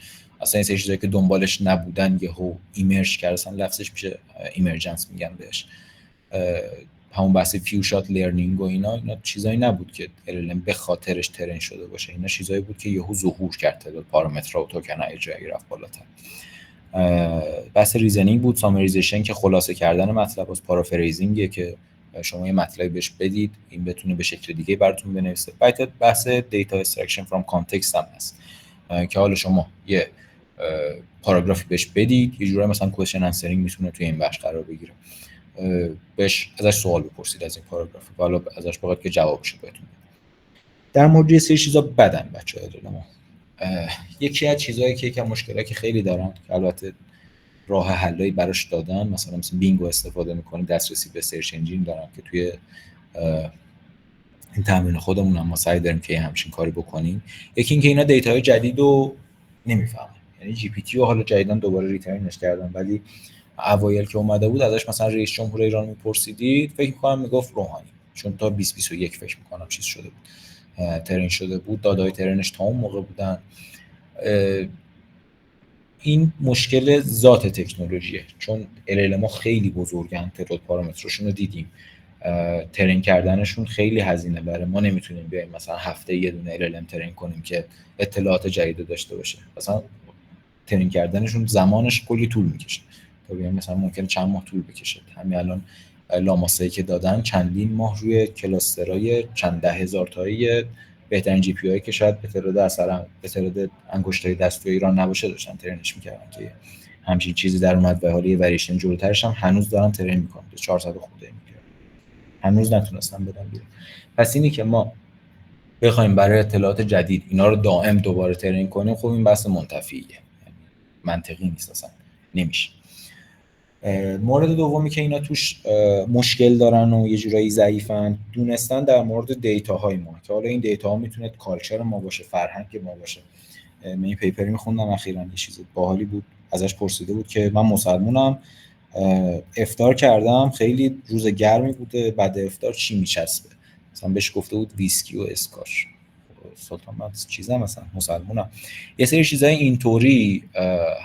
[SPEAKER 1] اصلا این سری چیزایی که دنبالش نبودن یهو ایمرج کردن، اصلا لفظش میشه ایمرجنس میگن بهش. همون بحث فیو شات لرنینگ و اینا چیزایی نبود که LLM به خاطرش ترین شده باشه. اینا چیزایی بود که یهو ظهور کرد، تعداد پارامترها و توکن‌های جایی رفت بالاتر. بحث ریزنینگ بود، سامریزیشن که خلاصه کردن مطلب از، پارافریزینگه که شما یه مطلبی بهش بدید این بتونه به شکل دیگه براتون بنویسه. بحث دیتا استراکشن فرام کانتکست هم هست که حالا شما یه پاراگرافی بهش بدید، یه جوری مثلا کوئسچن انسرینگ میتونه توی این بخش قرار بگیره، بهش ازش سوال بپرسید از این پاراگراف و حالا ازش بخواد که جوابشو بهتون. در مورد یه سری چیزا بدن بچه‌ها ما یکی از چیزایی که یکم مشکلاتی که خیلی دارن که البته راه حلایی براش دادن، مثلا بینگو استفاده میکنیم، دسترسی به سرچ انجین دارن که توی این تمرین خودمون هم ما سعی داریم که همچین کاری بکنیم. یکی اینکه اینا دیتاهای جدید رو نمیفهمن، یعنی جی پی تی رو حالا جدیدن دوباره ریترنش کردن، ولی اوایل که اومده بود ازش مثلا رئیس جمهور ایران میپرسیدید فکر می‌کنم میگفت روحانی، چون تا 2021 فکر می‌کنم چیز شده بود، ترین شده بود، دادای ترنش تا اون موقع بودن. این مشکل ذات تکنولوژیه، چون LLM ها خیلی بزرگن، تعداد پارامترشون رو دیدیم، ترین کردنشون خیلی هزینه بره. ما نمیتونیم بیایم مثلا هفته یه دونه LLM ترین کنیم که اطلاعات جدید داشته باشه، مثلا ترین کردنشون زمانش کلی طول میکشه، تا بیایم مثلا ممکنه چند ماه طول بکشه. همین الان لاماسایی که دادن چندین ماه روی کلاسترهای چند ده هزار تایی بهترین جی پی آی که شاید به تعداد انگشتای دستی ایران نباشه داشتن ترینش میکردن، که همچین چیزی در اومد و حالا یه وریشن جلوترش هم هنوز دارن ترین میکنن، 400 خورده میگیره، هنوز نتونستن بدن بیرون. پس اینی که ما بخوایم برای اطلاعات جدید اینا رو دائم دوباره ترین کنیم، خب این بحث منتفیه، منطقی نیست اصلا، نمیشه. مورد دومی که اینا توش مشکل دارن و یه جورایی ضعیفن، دونستن در مورد دیتاهای ما، که حالا این دیتاها میتونه کالچر ما باشه، فرهنگ ما باشه. من این پیپری میخوندم اخیراً، یه چیز باحالی بود، ازش پرسیده بود که من مسلمونم، افطار کردم، خیلی روز گرمی بوده، بعد افطار چی میچسبه؟ مثلا بهش گفته بود ویسکی و اسکاش. سلطان من چیزا مثلا مسلمونم. یه سری چیزای اینطوری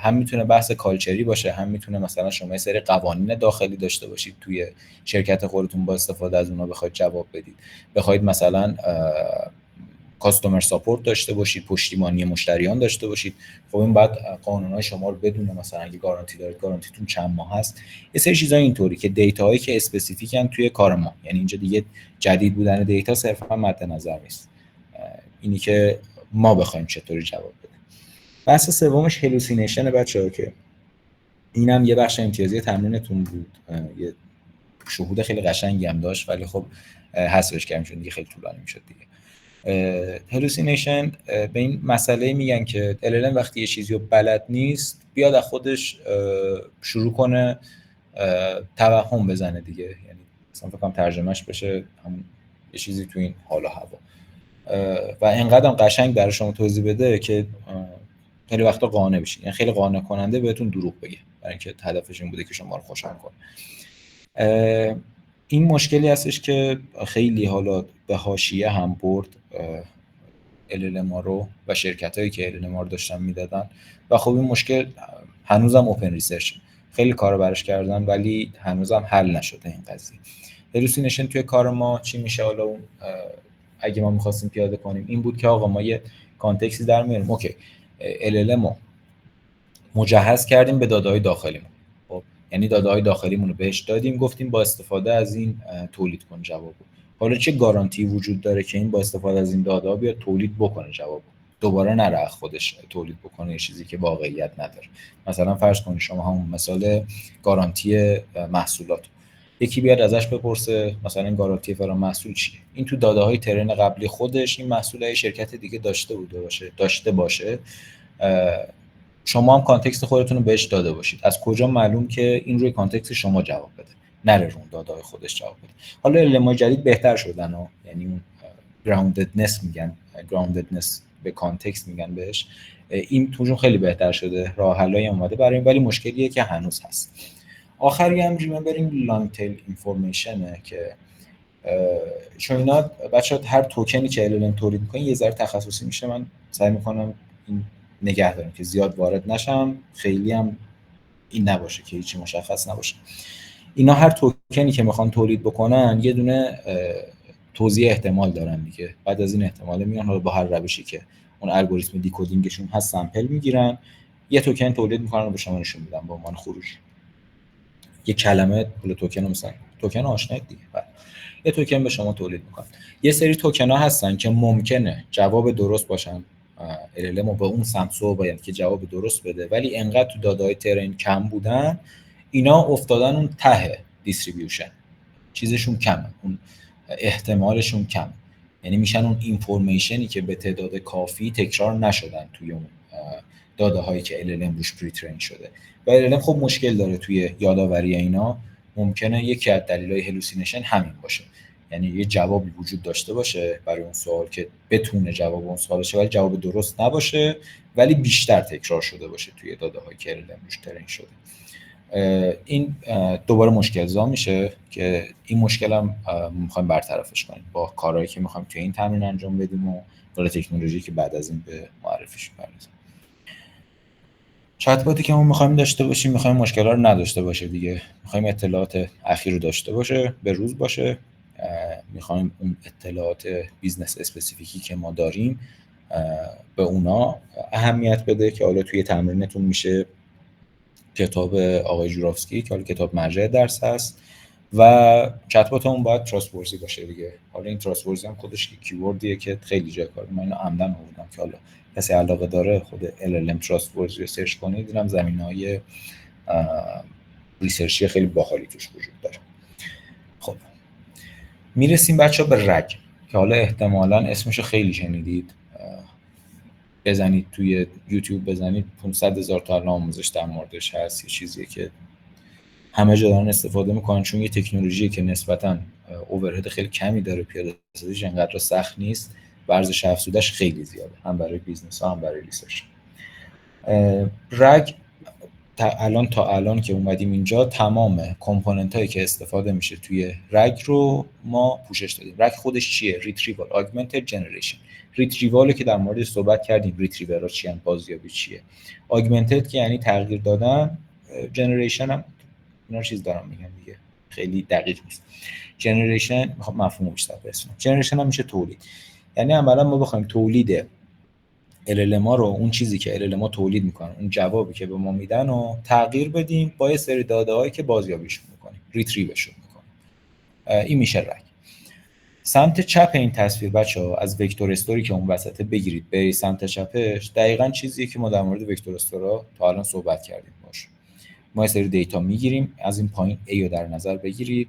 [SPEAKER 1] هم میتونه بحث کالچری باشه، هم میتونه مثلا شما یه سری قوانین داخلی داشته باشید توی شرکت خودتون، با استفاده از اونها بخواید جواب بدید، بخواید مثلا کاستومر ساپورت داشته باشید، پشتیبانی مشتریان داشته باشید. خب این بعد قانونهای شما رو بدونه، مثلا اگه گارانتی دارید گارانتیتون چند ماه هست. یه سری چیزای اینطوری که دیتاهایی که اسپسیفیکن توی کار ما، یعنی اینجا دیگه جدید بودن دیتا صرفا مد نظر نیست، اینی که ما بخوایم چطوری جواب بدیم. بحث سومش هلوسینیشن بچه‌ها، که اینم یه بخش امتیازی تمرینتون بود، یه شهود خیلی قشنگی هم داشت، ولی خب حذفش کردیم چون دیگه خیلی طولانی میشد دیگه. هلوسینیشن به این مسئله میگن که LLM وقتی یه چیزی رو بلد نیست بیاد از خودش شروع کنه توهم بزنه دیگه، یعنی مثلا فکر کنم ترجمهش بشه همون یه چیزی تو این حال و هوا، و اینقدر قشنگ برای شما توضیح بده که خیلی وقتا قانع بشین، یعنی خیلی قانع کننده بهتون دروغ بگه، برای اینکه هدفش این بوده که شما رو خوشحال کنه. این مشکلی هستش که خیلی حالا به حاشیه هم برد LLM رو و شرکتایی که LLM رو داشتن میدادن، و خب این مشکل هنوزم اوپن ریسرچ، خیلی کارو براش کردن ولی هنوزم حل نشده این قضیه. هلوسینیشن توی کار ما چی میشه؟ حالا اون اگه ما می‌خواستیم پیاده کنیم این بود که آقا ما یه کانتکستی در میاریم، اوکی LLM رو مجهز کردیم به داده‌های داخلیمون، خب یعنی داده‌های داخلیمون رو بهش دادیم، گفتیم با استفاده از این تولید کن جوابو. حالا چه گارانتی وجود داره که این با استفاده از این داده‌ها بیاد تولید بکنه جوابو، دوباره نره خودش تولید بکنه یه چیزی که واقعیت نداره؟ مثلا فرض کنید شما همون مثال گارانتی محصولات، یکی بیاد ازش بپرسه مثلا این گارانتی فلان محصول چیه، این تو داده‌های ترن قبلی خودش این محصولای شرکت دیگه داشته باشه، شما هم کانتکست خودتون رو بهش داده باشید، از کجا معلوم که این روی کانتکست شما جواب بده، نره رو داده‌های خودش جواب بده؟ حالا علم‌های جدید بهتر شدن ها، یعنی اون گراونددنس میگن، گراونددنس به کانتکست میگن بهش، این توشون خیلی بهتر شده، راه حلایی اومده برای این، ولی مشکلیه که هنوز هست. آخری هم ریممبرینگ لانگ تیل اینفورمیشنه، که چون اینا بچه‌ها هر توکنی که LLM تولید می‌کنه یه ذره تخصصی میشه، من سعی می‌کنم این نگه دارم که زیاد وارد نشم، خیلی هم این نباشه که هیچی مشخص نباشه. اینا هر توکنی که میخوان تولید بکنن یه دونه توزیع احتمال دارن دیگه، بعد از این احتمال میان حالا با هر روشی که اون الگوریتم دیکودینگشون هست سامپل میگیرن، یه توکن تولید میکنن و به شما نشون میدن به عنوان خروج. یه کلمه پول توکن مثلا توکن آشنایید دیگه، یه توکن به شما تولید میکنن. یه سری توکن ها هستن که ممکنه جواب درست باشن، LLM با اون سمسو باید که جواب درست بده، ولی انقدر تو داده‌های ترین کم بودن اینا افتادن اون ته دیستریبیوشن، چیزشون کمه، اون احتمالشون کمه، یعنی میشن اون اینفورمیشنی که به تعداد کافی تکرار نشدن توی اون داده هایی که LLM روش پری ترین شده. و LLM خب مشکل داره توی یادآوری اینا، ممکنه یکی از دلایل هلوسینیشن همین باشه یعنی یه جوابی وجود داشته باشه برای اون سوال که بتونه جواب اون سوال شه، ولی جواب درست نباشه، ولی بیشتر تکرار شده باشه توی داده‌های که LLM روش ترین شده. این دوباره مشکل‌زا میشه که این مشکل هم می‌خوایم برطرفش کنیم با کارهایی که می‌خوایم توی این تمرین انجام بدیم و با تکنولوژی که بعد از این به معرفیش بپردازیم. چت باتی که ما می‌خوایم داشته باشیم، می‌خوایم مشکل‌ها رو نداشته باشه دیگه. می‌خوایم اطلاعات اخیر رو داشته باشه، به روز باشه. می‌خوایم اون اطلاعات بیزنس اسپسیفیکی که ما داریم به اونا اهمیت بده که حالا توی تمرینتون میشه کتاب آقای جورافسکی که حالا کتاب مرجع درس هست و چت باتمون باید تراستورزی باشه دیگه. حالا این تراستورزی هم خودش کیوردیه که خیلی جای کار من اینو عمدن آوردم که حالا کسی علاقه داره خود LLM تراستورزی رو سرچ کنه، دیدم زمینه‌های ریسرچی خیلی باحالی توش وجود داره. خب میرسیم بچه‌ها به رگ که حالا احتمالاً اسمشو خیلی شنیدید. بزنید توی یوتیوب، بزنید 500,000 تا الان آموزش در موردش هست. یه چیزیه که همه جا دارن استفاده میکنن چون یه تکنولوژی که نسبتاً اورهد خیلی کمی داره، پیاده سازیش انقدر سخت نیست و ارزش افزودش خیلی زیاده، هم برای بیزنس ها هم برای ریسرچ. رگ تا الان که اومدیم اینجا تمام کامپوننت هایی که استفاده میشه توی رگ رو ما پوشش دادیم. رگ خودش چیه؟ ریتریوال، آگمنتد جنریشن. ریتریوال که در موردش صحبت کردیم، ریتریورها چی ان، بازیابی چیه. آگمنتد که یعنی تغییر دادن، جنریشن هم اینا چیز دارم میگم دیگه، خیلی دقیق نیست. جنریشن مفهوم بیشتر برسونم. جنریشن هم میشه تولید، یعنی عملا ما بخوایم تولید LLM رو، اون چیزی که LLM ها تولید میکنن، اون جوابی که به ما میدن و تغییر بدیم با یه سری داده هایی که بازیابیشون میکنیم، ریتریوشون میکنیم. این میشه رگ. سمت چپ این تصویر بچه‌ها از وکتور استوری که اون وسطه بگیرید برید سمت چپش، دقیقاً چیزیه که ما در مورد وکتور استورا تا الان صحبت کردیم باشه. ما یه سری دیتا میگیریم، از این پایین A رو در نظر بگیرید.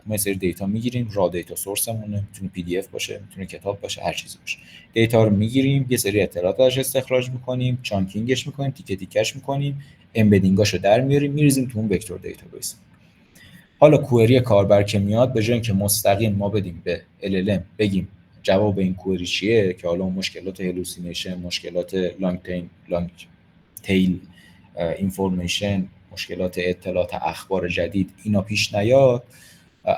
[SPEAKER 1] ما یه سری دیتا میگیریم، را دیتا سورسمونه، میتونه PDF باشه، میتونه کتاب باشه، هر چیزی باشه. دیتا رو میگیریم، یه سری اطلاعات ازش استخراج میکنیم، چانکینگش میکنیم، تیکه تیکش میکنیم، امبدینگاشو در میاریم، میریزیم تو اون وکتور دیتابیس. حالا کوئری کاربر که میاد، به جای اینکه مستقیم ما بدیم به LLM بگیم جواب این کوئری چیه که حالا مشکلات هلوسینیشن، مشکلات لانگ تیل اینفورمیشن، مشکلات اطلاعات اخبار جدید اینا پیش نیاد،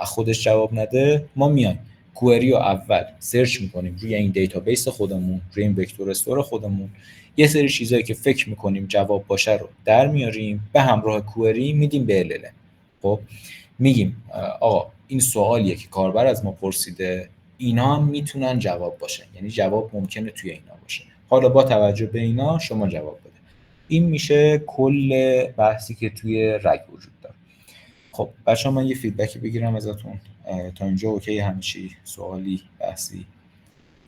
[SPEAKER 1] خودش جواب نده، ما میایم کوئری رو اول سرچ میکنیم روی این دیتابیس خودمون، روی این وکتور استور خودمون، یه سری چیزایی که فکر میکنیم جواب باشه رو در میاریم، به همراه کوئری میدیم به LLM. خب میگیم آقا این سوالیه که کاربر از ما پرسیده، اینا هم میتونن جواب باشه، یعنی جواب ممکنه توی اینا باشه، حالا با توجه به اینا شما جواب بده. این میشه کل بحثی که توی رگ وجود داره. خب بچه‌ها من یه فیدبکی بگیرم ازتون تا اینجا اوکی؟ همه چی؟ سوالی، بحثی،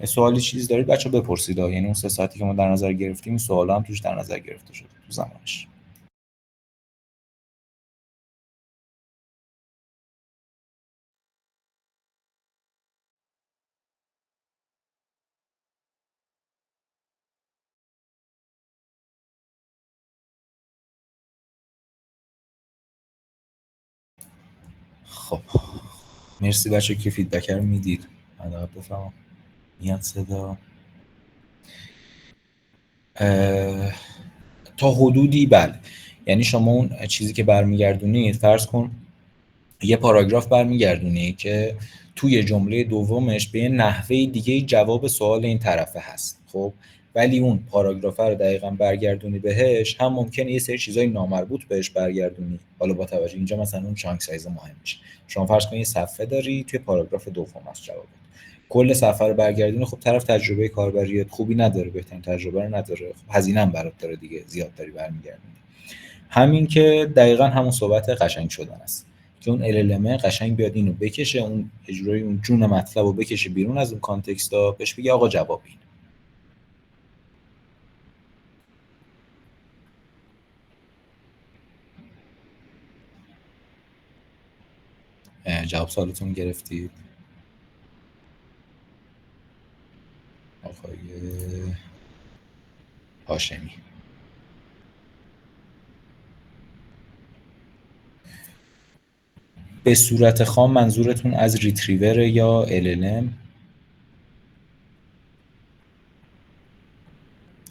[SPEAKER 1] سوالی چیزی دارید بچه‌ها بپرسید. یعنی اون 3 ساعتی که ما در نظر گرفتیم سوالا هم توش در نظر گرفته شده تو زمانش. خب مرسی بچه‌ها که فیدبک رو میدید. من بفهمم میاد صدا. تا حدودی بله، یعنی شما اون چیزی که برمیگردونید، فرض کن یه پاراگراف برمیگردونی که توی جمله دومش به یه نحوه دیگه جواب سوال این طرفه هست، خب ولی اون پاراگراف رو دقیقاً برگردونی بهش، هم ممکنه یه سری چیزای نامربوط بهش برگردونی. حالا با توجه اینجا مثلا اون چانک سایز مهم میشه. شما فرض کن یه صفحه داری، توی پاراگراف دوم از جواب کل صفحه رو برگردونی، خب طرف تجربه کاربری خوبی نداره، بهترین تجربه رو نداره، خب هزینه هم برات داره دیگه، زیاد داری برمیگردونی. همین که دقیقاً همون صحبت قشنگ شدن است که اون LLM قشنگ بیاد اینو بکشه، اون اجرای اون جون مطلب رو بکشه بیرون از اون کانتکست ها، بهش بگه آقا جواب این. جواب سوالتون گرفتید آقای هاشمی؟ به صورت خام منظورتون از ریتریور یا LLM؟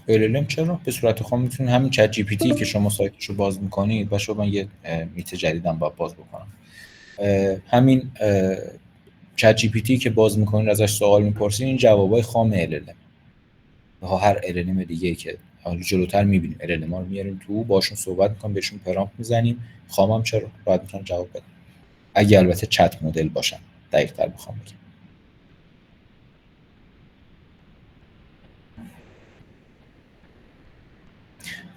[SPEAKER 1] LLM چرا؟ به صورت خام میتونید همین چت جی پی تی که شما سایتش رو باز میکنید، باشه من یه میت جدیدم باز بکنم، همین چت جی پی تی که باز میکنید ازش سوال میپرسید، این جوابای خام LLM ها. هر LLM دیگه که حالا جلوتر میبینیم LLM ها رو میاریم تو، باشون صحبت میکنیم، بهشون پرامپت میزنیم، خامم چرا راحت میتونن جواب بدن، اگه البته چت مدل باشن دقیق‌تر بخوام بگم.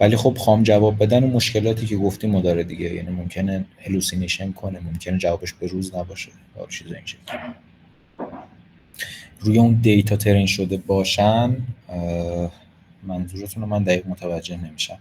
[SPEAKER 1] ولی خب خام جواب بدن و مشکلاتی که گفتیم داره دیگه، یعنی ممکنه هلوسینیشن کنه، ممکنه جوابش به روز نباشه یا چیز این شکلی. روی اون دیتا ترین شده باشن، منظورتون رو من دقیق متوجه نمیشم.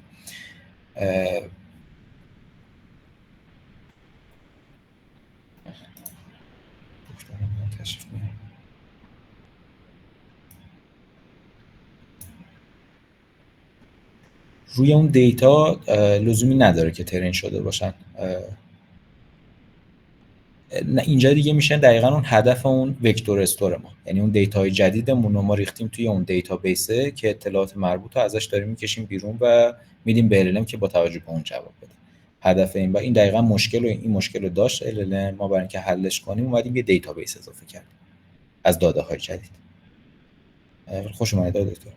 [SPEAKER 1] روی اون دیتا لزومی نداره که ترین شده باشن. اینجا دیگه میشه دقیقاً اون هدف اون وکتور استور ما، یعنی اون دیتاهای جدیدمون رو ما ریختیم توی اون دیتابیسه که اطلاعات مربوط رو ازش داریم میکشیم بیرون و میدیم به LLM که با توجه به اون جواب بده. هدف این دقیقاً این مشکل رو داشت LLM، ما برای اینکه حلش کنیم اومدیم یه دیتابیس اضافه کردیم از داده‌های جدید. خوش اومدید دکتر.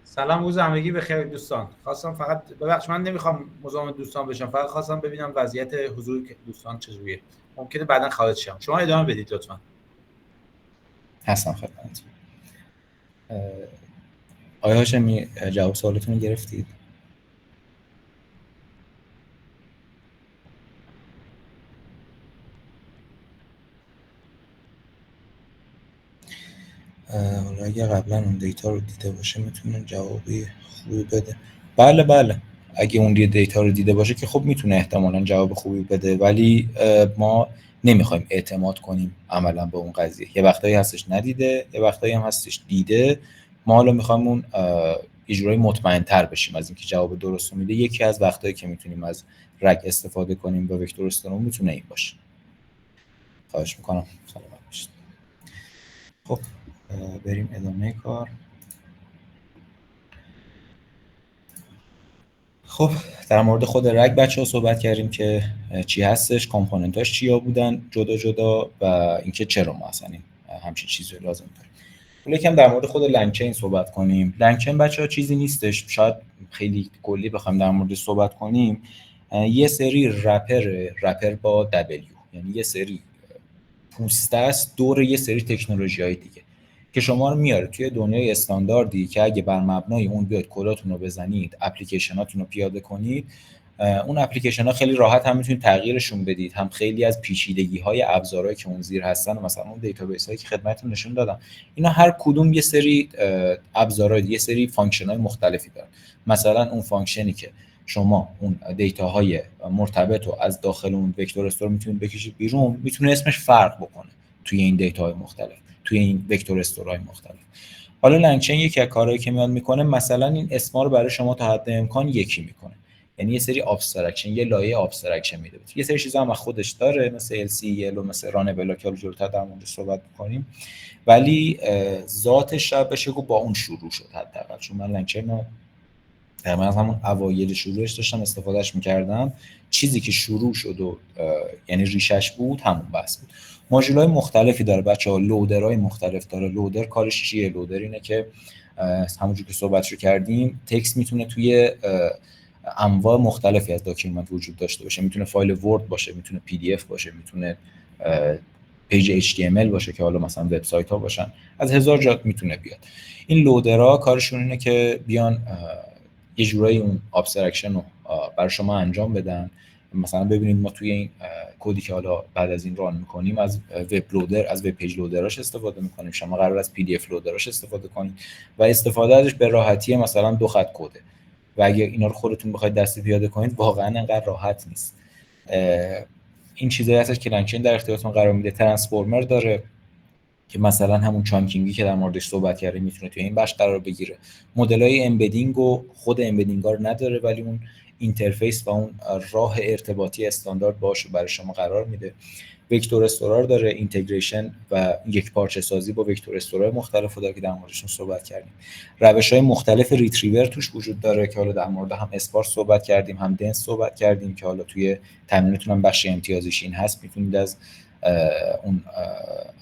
[SPEAKER 2] سلام، روز همگی بخیر دوستان. خواستم فقط ببخشید من نمیخوام مزاحم دوستان بشم، فقط خواستم ببینم وضعیت حضور دوستان چجوریه. ممکنه بعداً خارج شم. شما ادامه بدید لطفاً.
[SPEAKER 1] هستم خدمتتون. آیا هاشمی جواب سوالتون رو گرفتید؟ حالا اگه قبلا اون دیتا رو دیده باشه میتونه جوابی خوبی بده. بله اگه اون دیتا رو دیده باشه که خب میتونه احتمالاً جواب خوبی بده، ولی ما نمیخوایم اعتماد کنیم عملا به اون قضیه. یه وقتایی هستش ندیده، یه وقتایی هم هستش دیده. ما حالا میخوایم اون یه جورایی مطمئن‌تر بشیم از اینکه جواب درست رو میده. یکی از وقتایی که میتونیم از رگ استفاده کنیم با وکتور استرون میتونه این باشه. خواهش میکنم سلامت باشید. خب بریم ادامه کار. خب در مورد خود رگ بچه‌ها صحبت کردیم که چی هستش، کامپوننتاش چیا بودن جدا و اینکه چرا ما اصلا همچین چیزی لازم داریم. حالا یکم در مورد خود لنگ چین صحبت کنیم. لنگ چین بچه‌ها چیزی نیستش، شاید خیلی کلی بخوایم در موردش صحبت کنیم. یه سری رپر با دبلیو، یعنی یه سری پوسته است دور یه سری تکنولوژی‌های دیگه که شما رو میاره توی دنیای استانداردی که اگه بر مبنای اون بیاید کداتون رو بزنید، اپلیکیشناتون رو پیاده کنید، اون اپلیکیشن ها خیلی راحت هم میتونید تغییرشون بدید، هم خیلی از پیچیدگی های ابزارهایی که اون زیر هستن، مثلا اون دیتابیس هایی که خدمتتون نشون دادم، اینا هر کدوم یه سری ابزارهای، یه سری فانکشن های مختلفی دارن. مثلا اون فانکشنی که شما اون دیتاهای مرتبط رو از داخل اون وکتور استور میتونید بکشید بیرون، میتونه اسمش فرق بکنه توی این دیتاهای مختلف، توی این وکتور استورهای مختلف. حالا لنگ چین یکی از کارهایی که میاد میکنه، مثلا این اسما رو برای شما تا حد امکان یکی میکنه، یعنی یه سری ابسترکشن، یه لایه ابسترکشن میده. یه سری چیزا هم خودش داره مثل LCL و مثل ران بلاک که جلوتر در موردش صحبت می‌کنیم، ولی ذاتش شاید بشه گفت با اون شروع شد حداقل، چون من لنگ چین رو تقریبا از همون اوایل شروعش داشتم استفادهش می‌کردم. چیزی که شروع شد و یعنی ریشش بود همون بحث بود. ماژول‌های مختلفی داره بچه‌ها، لودرهای مختلف داره. لودر کارش چیه؟ لودر اینه که همونجوری که صحبتشو کردیم، تکست میتونه توی انواع مختلفی از داکیومنت وجود داشته باشه. میتونه فایل ورد باشه، میتونه PDF باشه، میتونه پیج HTML باشه که حالا مثلا وبسایت ها باشن، از هزار جات میتونه بیاد. این لودرها کارشون اینه که بیان یه جورایی اون ابسترکشن رو برای شما انجام بدن. مثلا ببینید ما توی این کدی که حالا بعد از این ران میکنیم از وب لودر، از وب پیج لودراش استفاده میکنیم. شما قرار از PDF لودراش استفاده کنید و استفاده ازش به راحتی مثلا 2 خط کده، و اگه اینا رو خودتون بخواید دستی پیاده کنید واقعا انقدر راحت نیست. این چیزایی هستش که لنگ چین در اختیارتون قرار میده. ترانسفورمر داره، که مثلا همون چانکینگی که در موردش صحبت کردیم میتونه توی این بخش قرار بگیره. مدل‌های امبدینگ و خود امبدینگ‌ها رو نداره، ولی اون اینترفیس و اون راه ارتباطی استاندارد باهاش برای شما قرار میده. وکتور استورار داره، اینتگریشن و یک پارچه سازی با وکتور استورار مختلفو داره که در موردشون صحبت کردیم. روش‌های مختلف ریتریور توش وجود داره که حالا در مورد هم اسپارس صحبت کردیم، هم دنس صحبت کردیم که حالا توی تمرینتون هم بخش امتیازش این هست، میتونید از اون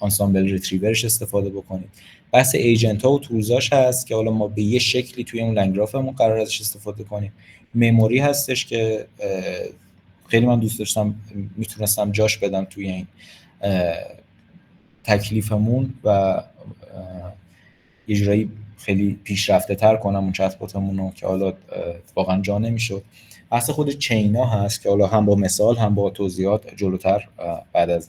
[SPEAKER 1] انسامبل ریتریورش استفاده بکنید. بحث ایجنت ها و تولزاش هست که حالا ما به یه شکلی توی اون لنگرافمون قرار ازش استفاده کنیم. مموری هستش که خیلی من دوست داشتم میتونستم جاش بدم توی این تکلیفمون و یه جورایی خیلی پیشرفته تر کنم اون چت‌باتمون رو که حالا واقعا جا نمیشد. بحث خود چینا هست که حالا هم با مثال هم با توضیحات جلوتر بعد از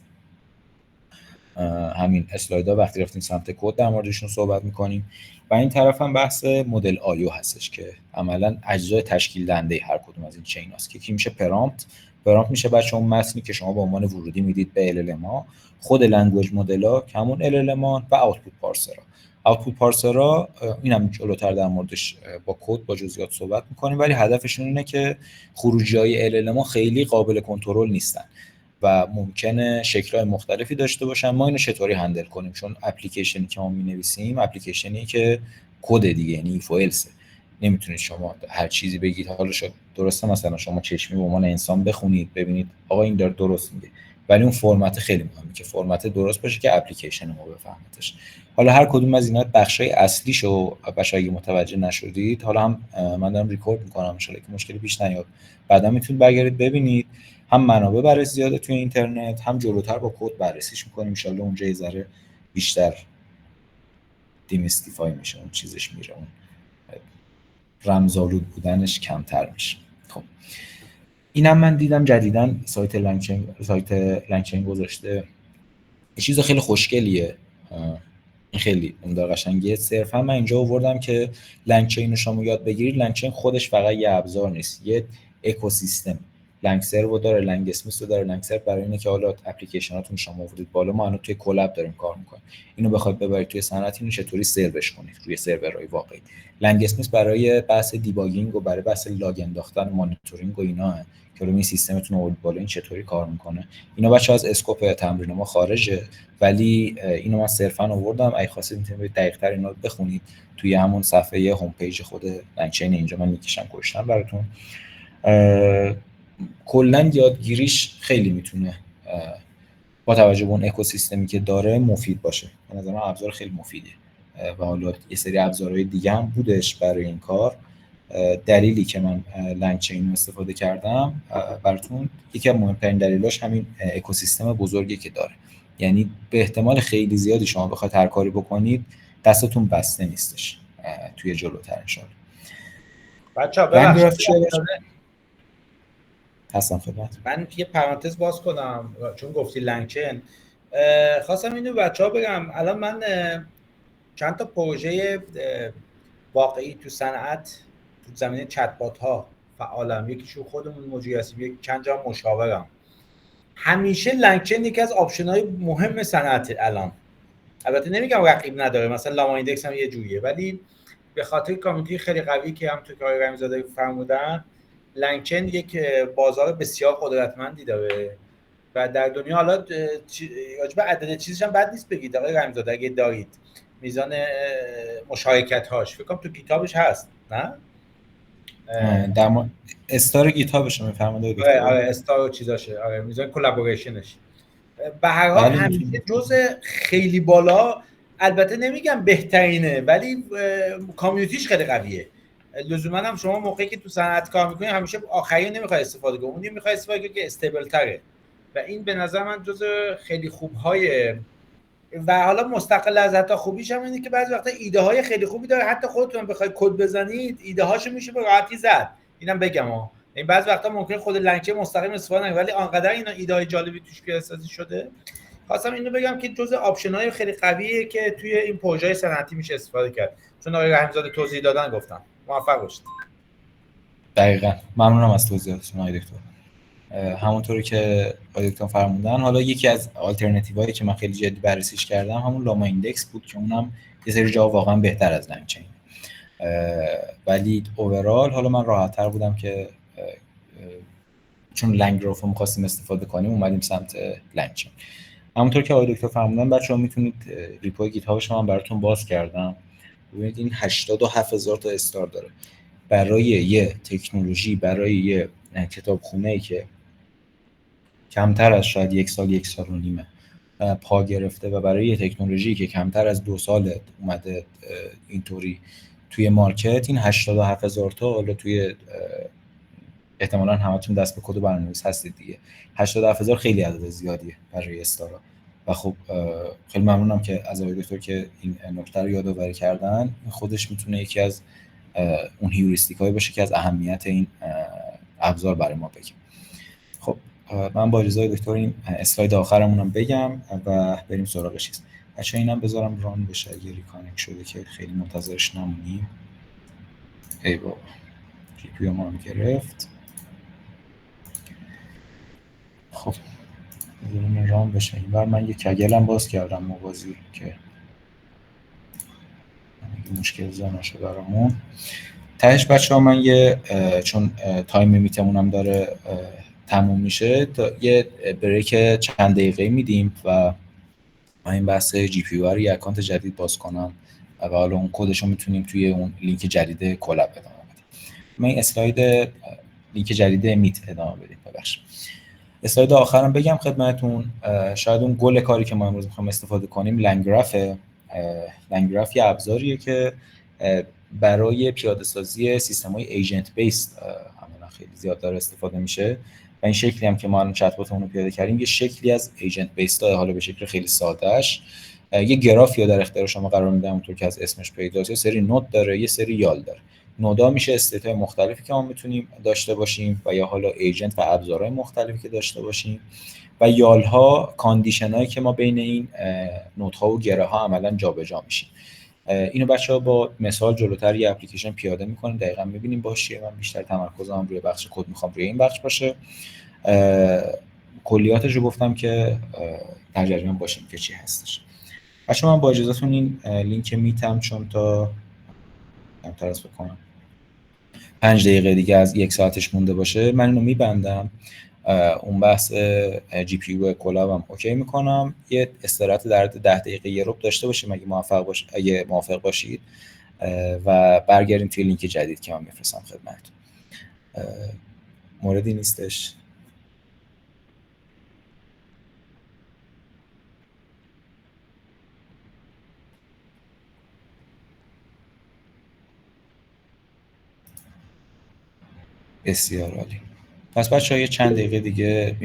[SPEAKER 1] همین اسلایدها وقتی رفتیم سمت کد در موردشون صحبت میکنیم. و این طرف هم بحث مدل آیو هستش که عملا اجزای تشکیل دهنده هر کدوم از این چین هست که کی میشه پرامپت میشه بچه اون متنی که شما به عنوان ورودی میدید به LLM، خود لنگویج مدل‌ها که همون LLM و آوتپوت پارسرها. آوتپوت پارسرها این هم جلوتر در موردش با کد با جزئیات صحبت میکنیم، ولی هدفشون اینه که خروجی‌های LLM خیلی قابل کنترل نیستن و ممکنه شکل‌های مختلفی داشته باشن. ما اینو چطوری هندل کنیم؟ چون اپلیکیشنی که ما می‌نویسیم اپلیکیشنی که کد دیگه، یعنی ایف و الس، نمیتونید شما هر چیزی بگید حالا درسته مثلا شما چشمی به عنوان انسان بخونید ببینید آقا این داره درست میگه، ولی اون فرمت خیلی مهمه که فرمت درست باشه که اپلیکیشن ما بفهمتش. حالا هر کدوم از اینا بخشای اصلیشو بچه‌ها اگه متوجه نشدید، حالا هم من دارم ریکورد می‌کنم ان شاءالله که مشکلی پیش نیاد، بعدا میتونید برگردید ببینید. هم منابع برای زیاده توی اینترنت، هم جلوتر با کد بررسیش می‌کنیم ان شاءالله اونجا یه ذره بیشتر دیمیستیفای میشه، اون چیزش میره، اون رمزآلود بودنش کمتر میشه. خب اینم من دیدم جدیداً سایت لنگچین گذاشته، یه چیز خیلی خوشگلیه، این خیلی عمده قشنگیه. صرفا من اینجا آوردم که لنگچین رو شما یاد بگیرید. لنگچین خودش فقط یه ابزار نیست، یه اکوسیستم. لنگسرو داره، لنگ اسمیث رو داره. لنگسرو برای اینه که حالا اپلیکیشناتون شما آوردید بالا، ما الان توی کلاب داریم کار می‌کنیم، اینو بخواید ببرید توی صنعت، اینو چطوری سروش کنید روی سرورهای واقعی. لنگ اسمیث برای بحث دیباگینگ و برای بحث لاگ انداختن، مانیتورینگ و اینا که روی سیستمتون آورد بالا، این چطوری کار می‌کنه. اینا بچه‌ها از اسکوپ تمرین ما خارجه، ولی اینو من صرفا آوردم. اگه خواستید میتونید دقیق‌تر اینا رو بخونید توی همون صفحه هوم پیج خود لنگچین، اینجا من میکشم گوشتم براتون. کلاً یادگیریش خیلی میتونه با توجه به اون اکوسیستمی که داره مفید باشه. به نظر من ابزار خیلی مفیده و حالا یه سری ابزارهای دیگه هم بودش برای این کار. دلیلی که من لنگچین رو استفاده کردم براتون، یکی از مهمترین دلیلاش همین اکوسیستم بزرگی که داره. یعنی به احتمال خیلی زیادی شما بخواید هر کاری بکنید دستتون بسته نیستش توی جلوتر ان شاءالله.
[SPEAKER 2] بچه‌ها ببخشید
[SPEAKER 1] هستم خدمت.
[SPEAKER 2] من یه پرانتز باز کنم چون گفتی لنگچین، خواستم اینو بچه‌ها بگم. الان من چند تا پروژه واقعی تو صنعت تو زمینه چت بات ها فعالم. یکیشون خودمون مجری هستیم، یک چند جا مشاورم. همیشه لنگچین یکی از آپشن‌های مهم صنعت الان. البته نمیگم رقیب نداره، مثلا لاما ایندکس هم یه جوریه، ولی به خاطر کامیونیتی خیلی قوی که هم تو کار رمیزاده فرمودن، لنگچین یک بازار بسیار قدرتمندی داره و در دنیا حالا راجع به عدد چیزش هم بد نیست بگید آقای رمیزاده اگه دارید میزان مشارکت هاش، فکر کنم تو کتابش هست، نه؟
[SPEAKER 1] در استار گیتابش رو میفرمایید.
[SPEAKER 2] آره استار و چیزاشه، آره میزان کلابوریشنش. به هر حال همیشه جزء خیلی بالا، البته نمیگم بهترینه، ولی کامیونیتیش خیلی قویه. لزوما هم شما موقعی که تو صنعت کار میکنید همیشه آخری نمیخواد استفاده کنید، اون میخواد استفاده کنید که استیبل تره و این به نظر من جزء خیلی خوب‌های. و حالا مستقل از حتی خوبیش هم اینه که بعضی وقتا ایده های خیلی خوبی داره، حتی خودتون بخواید کد بزنید ایده هاشو میشه به راحتی زد. اینم بگم این بعضی وقتا ممکنه خود لنگچین مستقیم استفاده نکنه، ولی آنقدر اینا ایده های جالبی توش پیاده‌سازی شده. خواستم اینو بگم که جزء آپشن های خیلی قویه که توی این پروژه صنعتی میشه استفاده کرد. چون آقای رحیم‌زاده توضیح دادن گفتم. موفق باشید.
[SPEAKER 1] دقیقاً. ممنونم از توضیحاتتون آقای دکتر. همونطوری که دکتر فرمودن، حالا یکی از آلترناتیوهایی که من خیلی جدی بررسیش کردم همون لاما ایندکس بود که اونم یه سری جا واقعا بهتر از لنگچین، ولی اوورال حالا من راحت‌تر بودم که چون لنگ گراف رو می‌خواستیم استفاده کنیم اومدیم سمت لنگچین. همونطور که آقای دکتر فرمودن بچه‌ها میتونید ریپوی گیت هابش من براتون باز کردم، ببینید این 87000 تا استار داره. برای یه تکنولوژی، برای یه کتابخونه‌ای که کمتر از شاید یک سال و نیمه پا گرفته و برای یه تکنولوژی که کمتر از 2 سال اومده اینطوری توی مارکت، این 87000 تا حالا توی احتمالاً همتون دست به کد برنامه‌نویس هستید دیگه، 87000 خیلی عدد زیادیه برای استارا و خب خیلی ممنونم که از آقای دکتر که این نکته رو یادآوری کردن. خودش میتونه یکی از اون هیوریستیکایی باشه که از اهمیت این ابزار برای ما بگه. خب من با اجازه دکتر این اسلاید آخرمونم بگم و بریم سراغ چیز. بچه‌ها اینم بذارم ران بشه اگه ریکانکت شده که خیلی منتظرش نمونیم. ای بابا جی پی ما هم گرفت. خب بذاریم ران بشه. اینور من یه کگلم باز کردم موازی که مشکل زا نشه برامون. تهش بچه‌ها من یه چون تایم میتمونم داره تموم میشه، تا یه بریک چند دقیقه میدیم و من این بحث جی پی یو رو یه اکانت جدید باز کنم و حالا اون کدش رو میتونیم توی اون لینک جدید کلاب ادامه بدیم. من این اسلاید لینک جدید میت ادامه بدیم. ببخشید اسلاید آخرم بگم خدمتتون. شاید اون گل کاری که ما امروز میخوایم استفاده کنیم لنگرافه. لنگراف یه ابزاریه که برای پیاده سازی سیستم‌های ایجنت بیس عملاً خیلی زیاد داره استفاده میشه و این شکلی هم که ما الان چت باتمون رو پیاده کردیم یه شکلی از ایجنت بیس داره. حالا به شکل خیلی سادهش یه گرافی در اختیار شما قرار میده، اونطور که از اسمش پیداست. یه سری نود داره، یه سری یال داره. نودا میشه استیت‌های مختلفی که ما میتونیم داشته باشیم و یا حالا ایجنت و ابزارهای مختلفی که داشته باشیم و یال‌ها کاندیشن‌هایی که ما بین این نودها و گره‌ها عملاً جابجا میشیم. اینو بچه‌ها با مثال جلوتر یه اپلیکیشن پیاده می‌کنیم، دقیقاً می‌بینیم باشه. من بیشتر تمرکزم روی بخش کد می‌خوام روی این بخش باشه. کلیاتش رو گفتم که در جریان باشیم که چی هستش. بچه‌ها من با اجازهتون این لینک میتم چون تا کمتر از بکنم 5 دقیقه دیگه از 1 ساعتش مونده باشه من اینو میبندم. اون بحث جی پی یو کلابم اوکی میکنم. یه استراحت در 10 دقیقه یه ربع داشته باشیم اگه موافق باشید و برگردیم توی لینک جدید که من میفرستم خدمتتون. موردی نیستش؟ بسیار عالی. پس بچه‌ها یه چند دقیقه دیگه